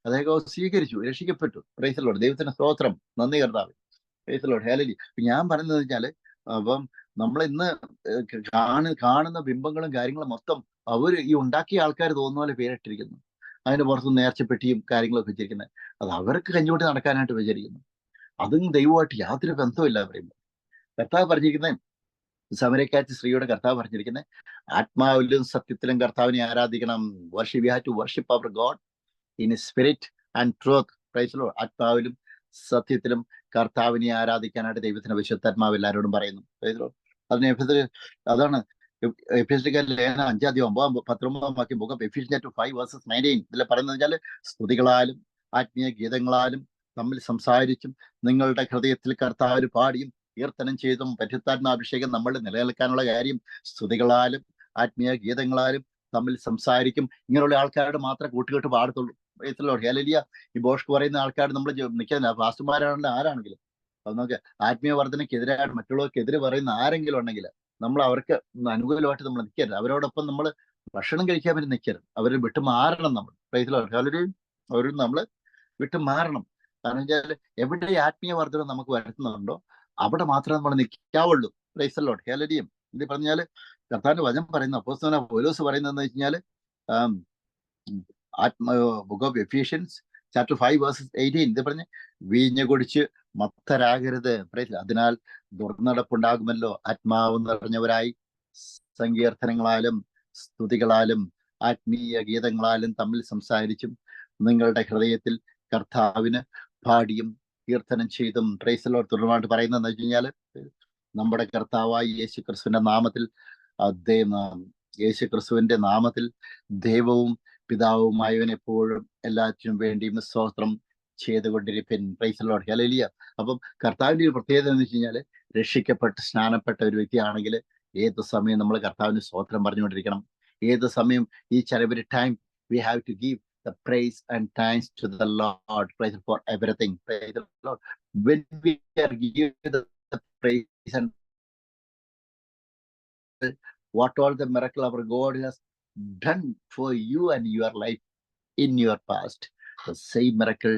അദ്ദേഹം സ്വീകരിച്ചു, രക്ഷിക്കപ്പെട്ടു. Praise Lord. ദൈവത്തിന് സ്തോത്രം, നന്ദി കർത്താവ്. Praise Lord. ഹല്ലേലൂയ. ഞാൻ പറയുന്നത് വെച്ചാല്, അപ്പം നമ്മൾ ഇന്ന് കാണുന്ന ബിംബങ്ങളും കാര്യങ്ങളും മൊത്തം അവർ ഈ ഉണ്ടാക്കിയ ആൾക്കാർ തോന്നുന്ന പോലെ പേരിട്ടിരിക്കുന്നു. അതിന്റെ പുറത്ത് നേർച്ചപ്പെട്ടിയും കാര്യങ്ങളൊക്കെ വെച്ചിരിക്കുന്നത് അത് അവർക്ക് കഞ്ഞൂട്ടി നടക്കാനായിട്ട് വെച്ചിരിക്കുന്നു. അതും ദൈവമായിട്ട് യാതൊരു ബന്ധമില്ല. പറയുമ്പോൾ കർത്താവ് പറഞ്ഞിരിക്കുന്നത്, സമരക്കാറ്റ് സ്ത്രീയുടെ കർത്താവ് പറഞ്ഞിരിക്കുന്നത്, ആത്മാവിലും സത്യത്തിലും കർത്താവിനെ ആരാധിക്കണം. Worship, we have to worship our God in spirit and truth. Praise Lord. ആത്മാവിലും സത്യത്തിലും കർത്താവിനെ ആരാധിക്കാനായിട്ട് ദൈവത്തിന്റെ വിശുദ്ധാത്മാവ് എല്ലാവരോടും പറയുന്നു. Praise Lord. അതാണ് എഫെസ്യർക്കാരുടെ ലേഖനം 5:9-19 വാക്യം, ബുക്ക് ഓഫ് എഫീഷ്യൻസ് 5:19 ഇതിൽ പറയുന്നത് വെച്ചാൽ, സ്തുതികളാലും ആത്മീയ ഗീതങ്ങളാലും തമ്മിൽ സംസാരിച്ചും നിങ്ങളുടെ ഹൃദയത്തിൽ കർത്താവിന് പാടിയും കീർത്തനം ചെയ്തും പരിശുദ്ധാത്മാഭിഷേകം നമ്മൾ നിലനിൽക്കാനുള്ള കാര്യം സ്തുതികളാലും ആത്മീയ ഗീതങ്ങളാലും തമ്മിൽ സംസാരിക്കും. ഇങ്ങനെയുള്ള ആൾക്കാരുടെ മാത്രമേ കൂട്ടുകെട്ട് പാടത്തുള്ളൂ. ഹല്ലേലൂയ. ഈ ബോഷ്ക്ക് പറയുന്ന ആൾക്കാർ നമ്മൾ നിൽക്കുന്ന പാസ്റ്റർമാരാണെങ്കിലും ആരാണെങ്കിലും, അത് നമുക്ക് ആത്മീയ വർധനയ്ക്കെതിരായിട്ട് മറ്റുള്ളവർക്കെതിരെ പറയുന്ന ആരെങ്കിലും ഉണ്ടെങ്കിൽ നമ്മൾ അവർക്ക് അനുകൂലമായിട്ട് നമ്മൾ നിൽക്കരുത്. അവരോടൊപ്പം നമ്മൾ ഭക്ഷണം കഴിക്കാൻ വേണ്ടി നിൽക്കരുത്. അവരെ വിട്ടു മാറണം. നമ്മൾ അവരും നമ്മൾ വിട്ടു മാറണം. കാരണം വെച്ചാൽ എവിടെ ആത്മീയ വർധനം നമുക്ക് വരുത്തുന്നുണ്ടോ അവിടെ മാത്രമേ നമ്മൾ നിൽക്കാവുള്ളൂ. Price Lord. ഹല്ലേലൂയ. ഇത് പറഞ്ഞാല് കർത്താവിന്റെ വചനം പറയുന്ന അപ്പോസ്തലനായ പൗലോസ് പറയുന്നതെന്ന് വെച്ചാൽ, ബുക്ക് ഓഫ് എഫീഷ്യൻസ് ചാപ്റ്റർ 5:18 ഇത് പറഞ്ഞ്, വീഞ്ഞു കുടിച്ച് മത്തരാകരുത്. അതിനാൽ ദുർനടപ്പുണ്ടാകുമല്ലോ. ആത്മാവ് നിറഞ്ഞവരായി സങ്കീർത്തനങ്ങളാലും സ്തുതികളാലും ആത്മീയ ഗീതങ്ങളാലും തമ്മിൽ സംസാരിച്ചും നിങ്ങളുടെ ഹൃദയത്തിൽ കർത്താവിന് പാടിയും കീർത്തനം ചെയ്തും. Praise Lord. തുടർന്നായിട്ട് പറയുന്നതെന്ന് വെച്ച് കഴിഞ്ഞാൽ, നമ്മുടെ കർത്താവായ യേശുക്രിസ്തുവിന്റെ നാമത്തിൽ, യേശുക്രിസ്തുവിന്റെ നാമത്തിൽ ദൈവവും പിതാവുമായവൻ എപ്പോഴും എല്ലാറ്റിനും വേണ്ടിയും സ്തോത്രം ചെയ്തുകൊണ്ടിരിപ്പിൻ. Price Lord. ഹല്ലേലൂയ. അപ്പം കർത്താവിന്റെ ഒരു പ്രത്യേകത എന്ന് വെച്ച് കഴിഞ്ഞാൽ, രക്ഷിക്കപ്പെട്ട് സ്നാനപ്പെട്ട ഒരു വ്യക്തിയാണെങ്കിൽ ഏത് സമയം നമ്മൾ കർത്താവിന് സ്തോത്രം പറഞ്ഞുകൊണ്ടിരിക്കണം. ഏത് സമയം each and every time we have to give the praise and thanks to the Lord. Praise for everything. Praise the Lord. When we are giving the praise and what all the miracle our God has done for you and your life in your past, the same miracle,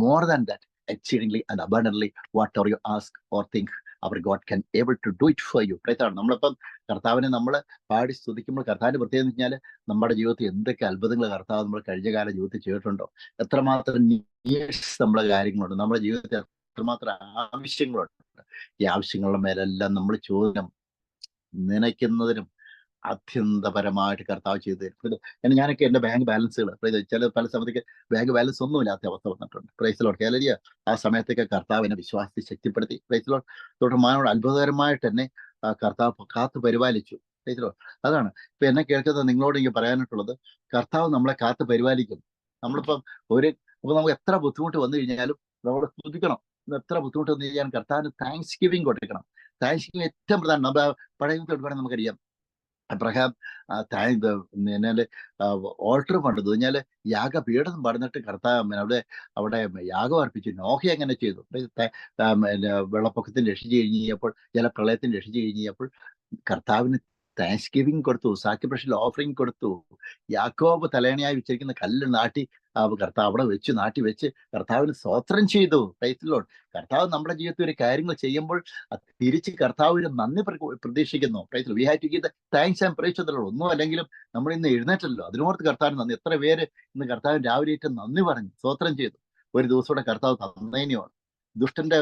more than that, exceedingly and abundantly, whatever you ask or think, our God can able to do it for you. നമ്മളിപ്പം കർത്താവിനെ നമ്മൾ പാടി സ്തുതിക്കുമ്പോൾ കർത്താവിന്റെ പ്രത്യേകത എന്ന് വെച്ചാൽ, നമ്മുടെ ജീവിതത്തിൽ എന്തൊക്കെ അത്ഭുതങ്ങൾ കർത്താവ് നമ്മൾ കഴിഞ്ഞ കാല ജീവിതത്തിൽ ചെയ്തിട്ടുണ്ടോ, എത്രമാത്രം നീഡ്സ് നമ്മുടെ കാര്യങ്ങളുണ്ട്, നമ്മുടെ ജീവിതത്തിൽ എത്രമാത്രം ആവശ്യങ്ങളുണ്ട്. ഈ ആവശ്യങ്ങളുടെ മേലെല്ലാം നമ്മൾ ചോദ്യം നനയ്ക്കുന്നതിനും അത്യന്തപരമായിട്ട് കർത്താവ് ചെയ്തു തരും. ഞാനൊക്കെ എന്റെ ബാങ്ക് ബാലൻസുകൾ ചില പല സമയത്തേക്ക് ബാങ്ക് ബാലൻസ് ഒന്നുമില്ലാത്ത അവസ്ഥ വന്നിട്ടുണ്ട്. Praise Lord. ഹല്ലേലൂയ. ആ സമയത്തൊക്കെ കർത്താവിനെ വിശ്വാസത്തെ ശക്തിപ്പെടുത്തി. Praise Lord. തുടർമാനോട് അത്ഭുതകരമായിട്ട് എന്നെ കർത്താവ് കാത്തു പരിപാലിച്ചു. Praise Lord. അതാണ് ഇപ്പൊ എന്നെ കേൾക്കുന്നത് നിങ്ങളോട് എനിക്ക് പറയാനായിട്ടുള്ളത്. കർത്താവ് നമ്മളെ കാത്തു പരിപാലിക്കും. നമ്മളിപ്പം അപ്പൊ നമുക്ക് എത്ര ബുദ്ധിമുട്ട് വന്നു കഴിഞ്ഞാലും നമ്മൾ സ്തുതിക്കണം. എത്ര ബുദ്ധിമുട്ട് വന്നു കഴിഞ്ഞാൽ കർത്താവിന് താങ്ക്സ് ഗിവിങ് കൊടുക്കണം. താങ്ക്സ് ഗിവിങ് ഏറ്റവും പ്രധാനം. നമ്മുടെ പഴയ എടുക്കുകയാണെങ്കിൽ നമുക്കറിയാം, അബ്രഹാം ഓൾട്ടർ പണിതു കഴിഞ്ഞാല് യാഗപീഠം പണിതിട്ട് കർത്താവ് അവിടെ യാഗം അർപ്പിച്ചു. നോഹ എങ്ങനെ ചെയ്തു? വെള്ളപ്പൊക്കത്തിന് രക്ഷിച്ചു കഴിഞ്ഞപ്പോൾ, ജലപ്രളയത്തിന് രക്ഷിച്ചു കഴിഞ്ഞപ്പോൾ കർത്താവിന് താങ്ക്സ് ഗിവിങ് കൊടുത്തു, സാക്രിഫിഷ്യൽ ഓഫറിങ് കൊടുത്തു. യാക്കോബ് തലേണയായി വെച്ചിരിക്കുന്ന കല്ല് നാട്ടി കർത്താവ് അവിടെ വെച്ച് നാട്ടി വെച്ച് കർത്താവിന് സ്തോത്രം ചെയ്തു. Praise Lord. കർത്താവ് നമ്മുടെ ജീവിതത്തിൽ ഒരു കാര്യങ്ങൾ ചെയ്യുമ്പോൾ തിരിച്ച് കർത്താവിന് നന്ദി പ്രതീക്ഷിക്കുന്നു. Praise Lord. We have to give the thanks and praise to the Lord. ഒന്നും അല്ലെങ്കിലും നമ്മൾ ഇന്ന് എഴുന്നേറ്റല്ലോ, അതിനോർത്ത് കർത്താവിന് നന്ദി. എത്ര പേര് ഇന്ന് കർത്താവിന് രാവിലെ ഏറ്റവും നന്ദി പറഞ്ഞു സ്തോത്രം ചെയ്തു. ഒരു ദിവസം കൂടെ കർത്താവ് തന്നേനുമാണ്. ദുഷ്ടന്റെ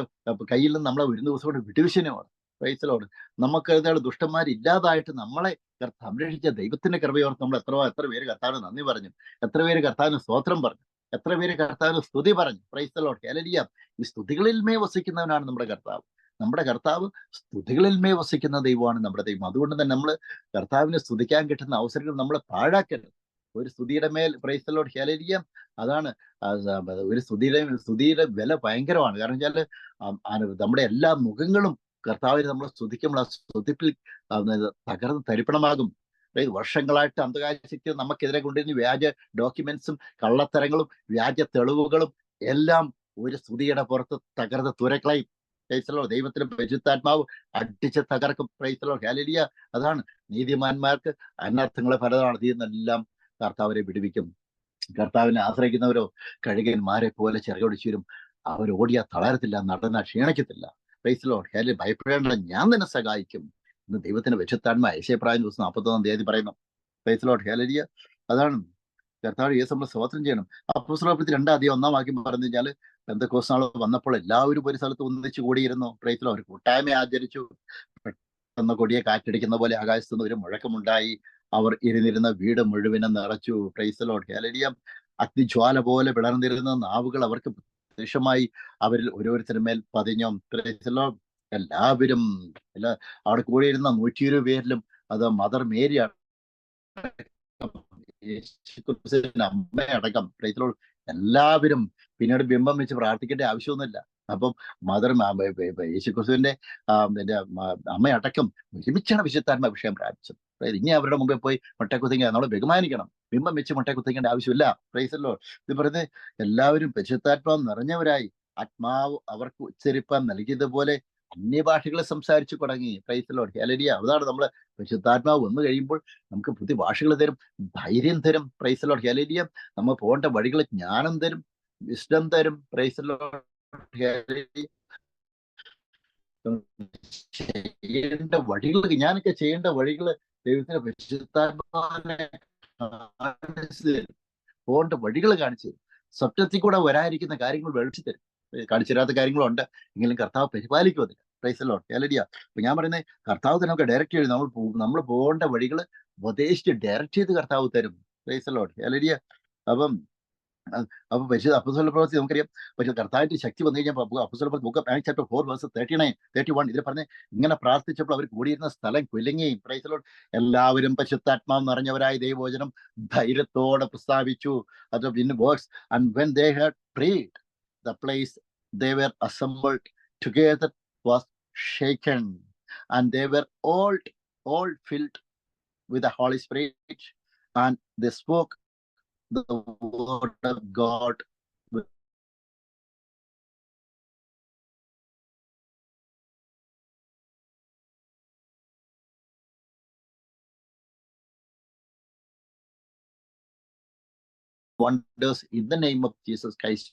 കയ്യിൽ നിന്ന് നമ്മളെ ഒരു ദിവസം കൂടെ വിടുവിശനുമാണ്. പ്രൈസലോട്. നമുക്ക് ഏതാണ് ദുഷ്ടന്മാരില്ലാതായിട്ട് നമ്മളെ സംരക്ഷിച്ച ദൈവത്തിന്റെ കൃപയോർത്ത് നമ്മൾ എത്ര പേര് കർത്താവിന് നന്ദി പറഞ്ഞു, എത്ര പേര് കർത്താവിന് സ്തോത്രം പറഞ്ഞു, എത്ര പേര് കർത്താവിന് സ്തുതി പറഞ്ഞു. പ്രൈസലോട്. ഹല്ലേലൂയ. ഈ സ്തുതികളിൽമേ വസിക്കുന്നവനാണ് നമ്മുടെ കർത്താവ്. നമ്മുടെ കർത്താവ് സ്തുതികളിൽമേ വസിക്കുന്ന ദൈവമാണ് നമ്മുടെ ദൈവം. അതുകൊണ്ട് തന്നെ നമ്മൾ കർത്താവിനെ സ്തുതിക്കാൻ കിട്ടുന്ന അവസരങ്ങൾ നമ്മൾ പാഴാക്കരുത്. ഒരു സ്തുതിയുടെ മേൽ പ്രൈസലോട്. ഹല്ലേലൂയ. അതാണ് ഒരു സ്തുതിയുടെ വില ഭയങ്കരമാണ്. കാരണം വെച്ചാൽ നമ്മുടെ എല്ലാ മുഖങ്ങളും കർത്താവിനെ നമ്മൾ സ്തുതിക്കുമ്പോൾ ആ സ്തുതിപ്പിൽ തകർന്ന് തരിപ്പണമാകും. വർഷങ്ങളായിട്ട് അന്ധകാര ശക്തി നമുക്കെതിരെ കൊണ്ടിരുന്ന വ്യാജ ഡോക്യുമെന്റ്സും കള്ളത്തരങ്ങളും വ്യാജ തെളിവുകളും എല്ലാം ഒരു സ്തുതിയുടെ പുറത്ത് തകർന്ന് തുരക്കളയും. പ്രൈസലോ. ദൈവത്തിന്റെ പരിശുദ്ധാത്മാവ് അടിച്ച് തകർക്കും. പ്രൈസലോ. ഹല്ലേലൂയ. അതാണ് നീതിമാന്മാർക്ക് അനർത്ഥങ്ങളെ ഫലമാണ്. തീർന്നെല്ലാം കർത്താവിനെ വിടുവിക്കും. കർത്താവിനെ ആശ്രയിക്കുന്നവരോ കഴുകന്മാരെ പോലെ ചിറകൊടിച്ചു വരും. അവർ ഓടിയാ തളരത്തില്ല, നടന്നാ ക്ഷീണിക്കത്തില്ല. പ്രൈസലോ. ഹല്ലേലൂയ. ഭയപ്പെടേണ്ട, ഞാൻ നിന്നെ സഹായിക്കും ഇന്ന് ദൈവത്തിന്റെ പരിശുദ്ധാത്മാ യെശയ്യാ 41 പറയുന്നു. പ്രൈസലോ. ഹല്ലേലൂയ. അതാണ് കർത്താവ് യേശു നമ്മൾ സ്തോത്രം ചെയ്യണം. അപ്പോസ്തലപ്രവൃത്തി 2:1 പറഞ്ഞു കഴിഞ്ഞാൽ പെന്തക്കോസ്ത് നാൾ വന്നപ്പോൾ എല്ലാവരും ഒരു സ്ഥലത്ത് ഒന്നിച്ചു കൂടിയിരുന്നു. പ്രൈസലോ. ഒരു കൂട്ടായ്മ ആചരിച്ചു. പെട്ടെന്ന് കൊടിയെ കാറ്റടിക്കുന്ന പോലെ ആകാശത്തുനിന്ന് ഒരു മുഴക്കമുണ്ടായി. അവർ ഇരുന്നിരുന്ന വീട് മുഴുവനും നിറച്ചു. പ്രൈസലോ. ഹല്ലേലൂയ. അഗ്നിജ്വാല പോലെ വിളർന്നിരുന്ന നാവുകൾ അവർക്ക് പ്രത്യക്ഷമായി അവരിൽ ഓരോരുത്തരുമേൽ പതിഞ്ഞു. പ്രൈസലോ. എല്ലാവരും അവിടെ കൂടിയിരുന്ന 120 പേരിലും അത് മദർ മേരി അമ്മയടക്കം പ്രൈസലോ എല്ലാവരും പിന്നീട് ബിംബം വെച്ച് പ്രാർത്ഥിക്കേണ്ട ആവശ്യമൊന്നുമില്ല. അപ്പം യേശുക്രിസ്തുവിന്റെ അമ്മയടക്കം ഒരുമിച്ചാണ് വിശുദ്ധാത്മ അഭിഷേകം പ്രാപിച്ചത്. ഇനി അവരുടെ മുമ്പിൽ പോയി മുട്ടക്കുത്തിങ്ങ നമ്മൾ ബഹുമാനിക്കണം. ബിംബം വെച്ച് മുട്ടക്കുത്തിക്കേണ്ട ആവശ്യമില്ല. പ്രൈസലോ. ഇത് പറഞ്ഞ് എല്ലാവരും പരിശുദ്ധാത്മാവ് നിറഞ്ഞവരായി ആത്മാവ് അവർക്ക് ഉച്ചരിപ്പാൻ നൽകിയതുപോലെ അന്യഭാഷകളെ സംസാരിച്ചു തുടങ്ങി. പ്രൈസലോ. ഹല്ലേലൂയ. അതാണ് നമ്മള് പരിശുദ്ധാത്മാവ് വന്നു കഴിയുമ്പോൾ നമുക്ക് പുതിയ ഭാഷകൾ തരും, ധൈര്യം തരും. പ്രൈസലോ. ഹല്ലേലൂയ. നമ്മൾ പോകേണ്ട വഴികൾ ജ്ഞാനം തരും, വിസ്ഡം തരും. പ്രൈസലോ. ചെയ്യേണ്ട വഴികൾ, ഞാനൊക്കെ ചെയ്യേണ്ട വഴികൾ ദൈവത്തിന്റെ പരിശുദ്ധാത്മാവിനെ പോകേണ്ട വഴികൾ കാണിച്ചു തരും. സ്വപ്നത്തിൽ കൂടെ വരാതിരിക്കുന്ന കാര്യങ്ങൾ വെളിച്ചു തരും. കാണിച്ചു തരാത്ത കാര്യങ്ങളുണ്ട് എങ്കിലും കർത്താവ് പരിപാലിക്കും അതിന്. പ്രൈസലോ. ഹല്ലേലൂയ. അപ്പൊ ഞാൻ പറയുന്നത് കർത്താവ് തന്നെ നമുക്ക് ഡയറക്റ്റ് ചെയ്ത് നമ്മൾ പോകേണ്ട വഴികൾ ഉപദേശിച്ച് ഡയറക്റ്റ് ചെയ്ത് കർത്താവ് തരും. പ്രൈസലോ. ഹല്ലേലൂയ. അപ്പൊ പരിശുദ്ധ അപ്പോസ്തല പ്രവൃത്തി നമുക്കറിയാം. പക്ഷെ കർത്താവിന്റെ ശക്തി വന്നു കഴിഞ്ഞാൽ അപ്പോസ്തല പ്രവൃത്തി book of Acts chapter 4 verse 39, 31 ഇതിൽ പറഞ്ഞ് ഇങ്ങനെ പ്രാർത്ഥിച്ചപ്പോൾ അവർ കൂടിയിരുന്ന സ്ഥലം കുലുങ്ങി. പ്രൈസലോ. എല്ലാവരും പരിശുദ്ധാത്മാവ് നിറഞ്ഞവരായി ദൈവവചനം ധൈര്യത്തോടെ പ്രസ്താവിച്ചു. അത് in words and when they had prayed the place they were assembled together was shaken, and they were all filled with the Holy Spirit, and they spoke the word of God with wonders in the name of Jesus Christ.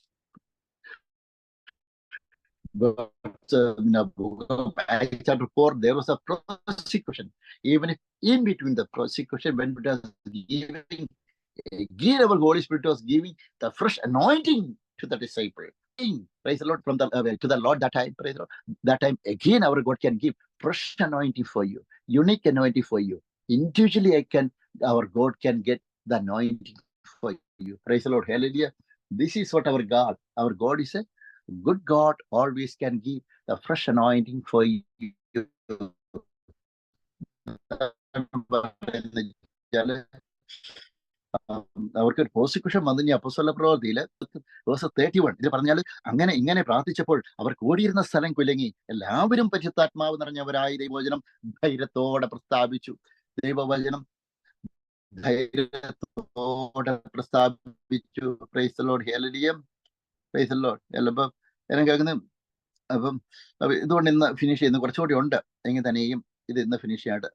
Acts chapter 4, there was a prosecution. Even if in between the prosecution, when it was giving, again our Holy Spirit was giving the fresh anointing to the disciple. Praise the Lord. From the to the Lord that time, praise the Lord. That time again our God can give fresh anointing for you, unique anointing for you. Individually, our God can get the anointing for you. Praise the Lord. Hallelujah. This is what our God is a good God, always can give the fresh anointing for you. അവർക്ക് ഒരു prosecution വന്നു കഴിഞ്ഞാൽ അപ്പോസ്തല പ്രവൃത്തിയില് verse 31 ഇത് പറഞ്ഞാൽ അങ്ങനെ ഇങ്ങനെ പ്രാർത്ഥിച്ചപ്പോൾ അവർ കൂടിയിരുന്ന സ്ഥലം കുലുങ്ങി. എല്ലാവരും പരിശുദ്ധാത്മാവ് നിറഞ്ഞവരായി ദൈവവചനം ധൈര്യത്തോടെ പ്രസ്താവിച്ചു. ദൈവവചനം ധൈര്യത്തോടെ പ്രസ്താവിച്ചു. Price the Lord. Hallelujah. Price the Lord. എല്ലാം എല്ലാം കേൾക്കുന്നത്. അപ്പം ഇതുകൊണ്ട് ഇന്ന് ഫിനിഷ് ചെയ്യുന്ന കുറച്ചുകൂടി ഉണ്ട് എങ്കിൽ തന്നെയും ഇത് ഇന്ന് ഫിനിഷ് ചെയ്യാനായിട്ട്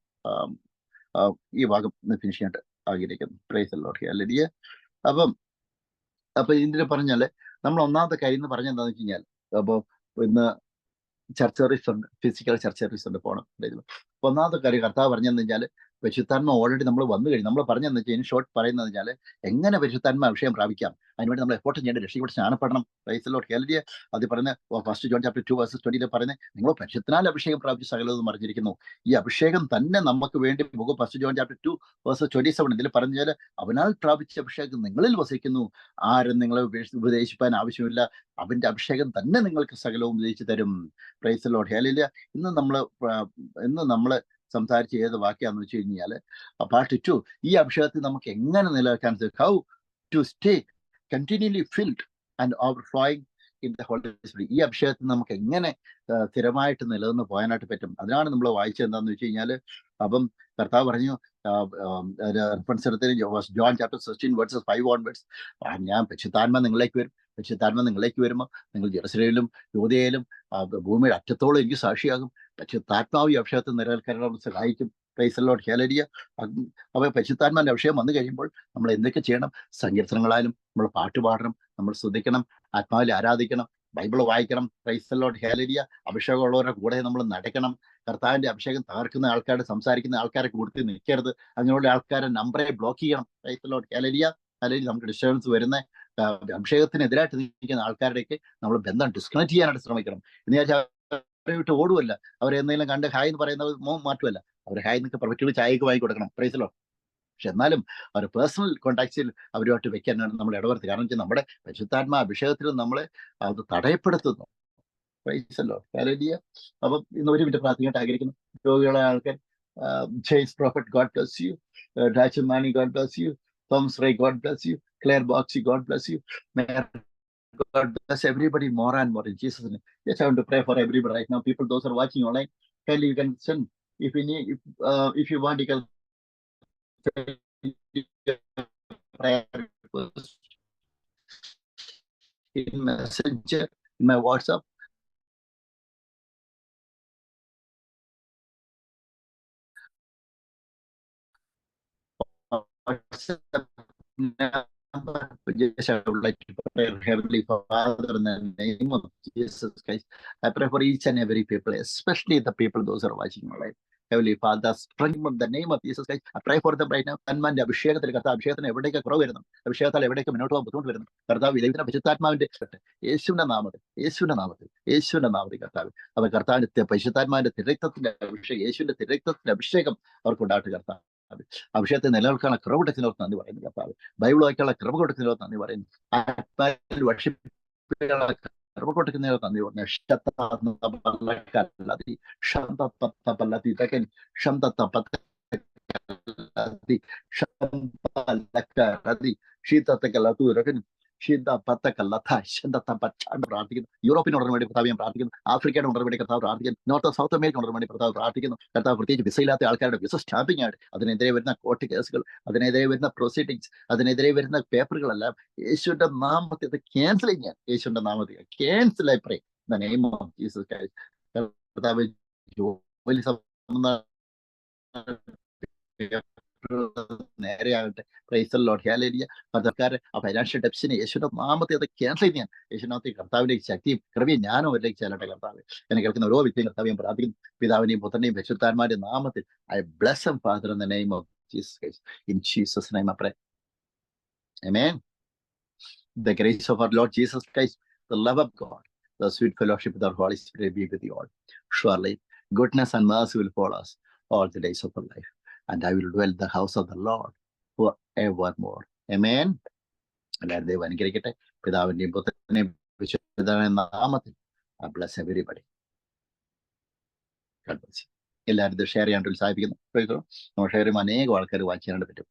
ഈ ഭാഗം ഇന്ന് ഫിനിഷ് ചെയ്യാനായിട്ട് ആഗ്രഹിക്കുന്നു. Price the Lord. ഹല്ലേലൂയ. അപ്പൊ ഇതിന് പറഞ്ഞാല് നമ്മൾ ഒന്നാമത്തെ കാര്യം എന്ന് പറഞ്ഞ എന്താണെന്ന് വെച്ച് കഴിഞ്ഞാൽ, അപ്പോൾ ഇന്ന് ചർച്ച് സർവീസ് ഉണ്ട്, ഫിസിക്കൽ ചർച്ച് സർവീസ് ഉണ്ട്, പോകണം. അപ്പൊ ഒന്നാമത്തെ കാര്യം കർത്താവ് പറഞ്ഞതെന്ന് വെച്ചാൽ പരിശുദ്ധാത്മ ഓൾറെഡി നമ്മൾ വന്നു കഴിഞ്ഞു. നമ്മൾ പറഞ്ഞതെന്ന് വെച്ചാൽ ഇൻ ഷോർട്ട് പറയുന്നത് വെച്ചാൽ എങ്ങനെ പരിശുദ്ധാത്മ അഭിഷേകം പ്രാപിക്കാം, അതിനുവേണ്ടി നമ്മൾ എഫോർട്ട് ചെയ്യേണ്ട, രക്ഷയോട് സ്നാനപ്പെടണം. Praise Lord. ഹല്ലേലൂയ. അത് പറയുന്ന ഫസ്റ്റ് ജോൺ ചാപ്റ്റർ 2 വേഴ്സസ് 20 പറയുന്നത് നിങ്ങൾ പരിശുദ്ധനാൽ അഭിഷേകം പ്രാപിച്ച് സകലതും അറിഞ്ഞിരിക്കുന്നു. ഈ അഭിഷേകം തന്നെ നമുക്ക് വേണ്ടി ഫസ്റ്റ് ജോൺ ചാപ്റ്റർ 2 വേഴ്സസ് 27 ഇതിൽ പറഞ്ഞാൽ അവനാൽ പ്രാപിച്ച അഭിഷേകം നിങ്ങളിൽ വസിക്കുന്നു, ആരും നിങ്ങളെ ഉപദേശിപ്പാൻ ആവശ്യമില്ല, അവന്റെ അഭിഷേകം തന്നെ നിങ്ങൾക്ക് സകലവും ഉപദേശിച്ചു തരും. Praise Lord. ഹല്ലേലൂയ. ഇന്ന് നമ്മൾ സംസാരിച്ച ഏത് വാക്യാന്ന് വെച്ച് കഴിഞ്ഞാൽ പാർട്ട് 2, ഈ അഭിഷേകത്തിൽ നമുക്ക് എങ്ങനെ നിലനിൽക്കാൻ സാധിക്കും, how to stay continually filled and overflowing in the Holy Spirit. ഈ അഭിഷേകത്തിൽ നമുക്ക് എങ്ങനെ സ്ഥിരമായിട്ട് നിലനിന്ന് പോകാനായിട്ട് പറ്റും. അതിനാണ് നമ്മൾ വായിച്ചത് എന്താണെന്ന് വെച്ച് കഴിഞ്ഞാൽ, അപ്പം കർത്താവ് പറഞ്ഞു റെഫറൻസ് എടുത്തതിന് ജോൺ ചാപ്റ്റർ 16 വേഴ്സസ് 5 ഓൺവേർഡ്സ്, ഞാൻ പരിശുദ്ധാത്മ നിങ്ങളിലേക്ക് വരും, പരിശുദ്ധാത്മ നിങ്ങളിലേക്ക് വരുമ്പോൾ നിങ്ങൾ ജെറുസലേമിലും യൂദയയിലും ഭൂമിയുടെ അറ്റത്തോളം എനിക്ക് സാക്ഷിയാകും. പരിശുദ്ധാത്മാവ് ഈ അഭിഷേകത്തിൽ നിലനിൽക്കാനുള്ള സഹായിക്കും. Praise Lord. ഹല്ലേലൂയ. അപ്പോൾ പരിശുദ്ധാത്മാവിന്റെ അഭിഷേകം വന്നു കഴിയുമ്പോൾ നമ്മൾ എന്തൊക്കെ ചെയ്യണം? സങ്കീർത്തനങ്ങളായാലും നമ്മൾ പാട്ട് പാടണം, നമ്മൾ സ്തുതിക്കണം, ആത്മാവിൽ ആരാധിക്കണം, ബൈബിൾ വായിക്കണം. Price Lord. ഹല്ലേലൂയ. അഭിഷേകമുള്ളവരുടെ കൂടെ നമ്മൾ നടക്കണം. കർത്താവിന്റെ അഭിഷേകം തകർക്കുന്ന ആൾക്കാരുടെ, സംസാരിക്കുന്ന ആൾക്കാരെ കൂടുതൽ നിൽക്കരുത്. അങ്ങനെയുള്ള ആൾക്കാരെ നമ്പറെ ബ്ലോക്ക് ചെയ്യണം. Praise Lord. ഹല്ലേലൂയ. അല്ലെങ്കിൽ നമുക്ക് ഡിസ്റ്റർബൻസ് വരുന്ന അഭിഷേകത്തിനെതിരായിട്ട് നിൽക്കുന്ന ആൾക്കാരുടെയൊക്കെ നമ്മൾ ബന്ധം ഡിസ്കണക്ട് ചെയ്യാനായിട്ട് ശ്രമിക്കണം. എന്ന് വെച്ചാൽ അവരെ വിട്ട് ഓടുമല്ല, അവരെ എന്തെങ്കിലും കണ്ട് ഹായ് എന്ന് പറയുന്നത് മാറ്റുമല്ല, അവർ ഹായ് എന്നൊക്കെ പ്രൊഫറ്റുകൾ ചായക്ക് വാങ്ങി കൊടുക്കണം. Praise Lord. പക്ഷെ എന്നാലും അവർ പേഴ്സണൽ കോൺടാക്ട്സിൽ അവരുമായിട്ട് വെക്കാനാണ് നമ്മൾ ഇടവരുത്തുക. കാരണം വെച്ചാൽ നമ്മുടെ പരിശുദ്ധാത്മാ അഭിഷേകത്തിൽ നമ്മളെ അത് തടയപ്പെടുത്തുന്നു. Price Lord. ഹല്ലേലൂയ. അപ്പം ഇന്ന് ഒരു മിനിറ്റ് പ്രാർത്ഥിക്കാനായിട്ട് ആഗ്രഹിക്കുന്നു. രോഗികളായ ആൾക്കാർ, James prophet, God bless you. ഡാച്ചു മാനി, God bless you. Thomas Ray, God bless you. Claire Boxy, God bless you. May God bless everybody more and more in Jesus' name. Yes, I want to pray for everybody right now. People, those who are watching online, kindly you can send, if you need, if you want, you can send prayer request in Messenger, in my WhatsApp. Yes, I would like to pray, Heavenly Father, in the name of Jesus Christ. I pray for each and every people, especially the people, those who are watching online. Heavenly Father, strengthen them in the name of Jesus Christ. I pray for them right now. തന്മാന്റെ അഭിഷേകത്തിൽ കർത്താവ്, അഭിഷേകത്തിന് എവിടേക്ക് കുറവ് വരുന്നു, അഭിഷേകത്താൽ എവിടേക്ക് മുന്നോട്ട് പോകാൻ ബുദ്ധിമുട്ട് വരുന്നു, കർത്താവ് ദൈവത്തിന്റെ പരിശുദ്ധാത്മാവിന്റെ യേശുവിന്റെ നാമത്തിൽ, യേശുവിന്റെ നാമത്തിൽ, യേശുവിന്റെ നാമത്തിൽ കർത്താവ്, അവർ കർത്താവിന്റെ പരിശുദ്ധാത്മാവിന്റെ തിരക്തത്തിന്റെ അഭിഷേകം, യേശുവിന്റെ തിരക്തത്തിന്റെ അഭിഷേകം അവർക്ക് ഉണ്ടാകട്ടെ. കർത്താവ് അഭിഷേകത്തെ നിലനിൽക്കാനുള്ള കൃപ കൊടുക്കുന്നതിനോട് നന്ദി പറയുന്നു. കർത്താവ് ബൈബിൾ വായിക്കാനുള്ള കൃപ കൊടുക്കുന്നതിനോട് നന്ദി പറയുന്നു. ആത്മാവിൽ വർഷിപ്പിക്കാനുള്ള കൃപ കൊടുക്കുന്നതിനോട് നന്ദി പറയുന്നു. പ്രാർത്ഥിക്കുന്നു. യൂറോപ്പിന് ഉടനെ വേണ്ടി കർത്താവ് ഞാൻ പ്രാർത്ഥിക്കുന്നു. ആഫ്രിക്കയുടെ ഉടനെ വേണ്ടി കർത്താവ് പ്രാർത്ഥിക്കുന്നു. നോർത്ത് സൗത്ത് അമേരിക്ക ഉടനെ വേണ്ടി കർത്താവ് പ്രാർത്ഥിക്കുന്നു. കർത്താവ് പ്രത്യേകിച്ച് വിസയില്ലാത്ത ആൾക്കാരുടെ വിസ സ്റ്റാമ്പിംഗ് ആയിട്ട് അതിനെതിരെ വരുന്ന കോർട്ട് കേസുകൾ, അതിനെതിരെ വരുന്ന പ്രൊസീഡിങ്സ്, അതിനെതിരെ വരുന്ന പേപ്പറുകളെല്ലാം യേശുവിന്റെ നാമത്തിൽ ക്യാൻസൽ ചെയ്യാൻ, യേശുവിന്റെ നാമത്തിൽ ക്യാൻസൽ ആയി പറയും. The name of Jesus Christ. കർത്താവ് ജോലി നേരെയാകട്ടെ. Price Lord. ഹല്ലേലൂയ. സർക്കാർ ആ ഫൈനാൻഷ്യൽ ഡെപ്സിനെ യേശുവിന്റെ നാമത്തെ അത് ക്യാൻസൽ ചെയ്യാൻ, യേശുവിനകത്ത് കർത്താവിന്റെ ശക്തിയും കൃപയും ജ്ഞാനവും അവരിലേക്ക് ചെല്ലട്ടെ. കർത്താവ് എന്നെ കേൾക്കുന്ന ഓരോ വ്യക്തിയും കർത്താവ് ഞാൻ പ്രാർത്ഥിക്കുന്നു. പിതാവിനെയും പുത്രനെയും പരിശുദ്ധാത്മാവിന്റെ നാമത്തിൽ I bless them, Father, in the name of Jesus Christ. In Jesus' name I pray. Amen. The grace of our Lord Jesus Christ, the love of God, the sweet fellowship of the Holy Spirit be with you all. Surely goodness and mercy will follow us all the days of our life, and I will dwell in the house of the Lord forevermore. Amen. എല്ലാവരും ദൈവം അനുഗ്രഹിക്കട്ടെ. പിതാവിന്റെയും പുത്രന്റെയും പരിശുദ്ധാത്മാവിന്റെ നാമത്തിൽ I bless everybody. God bless you. എല്ലാവരും ഇത് share ചെയ്യാൻ ഉത്സാഹിപ്പിക്കുന്നു. നമ്മൾ ഷെയർ ചെയ്യുമ്പോൾ അനേകം ആൾക്കാർ വായിക്കാനായിട്ട് പറ്റും.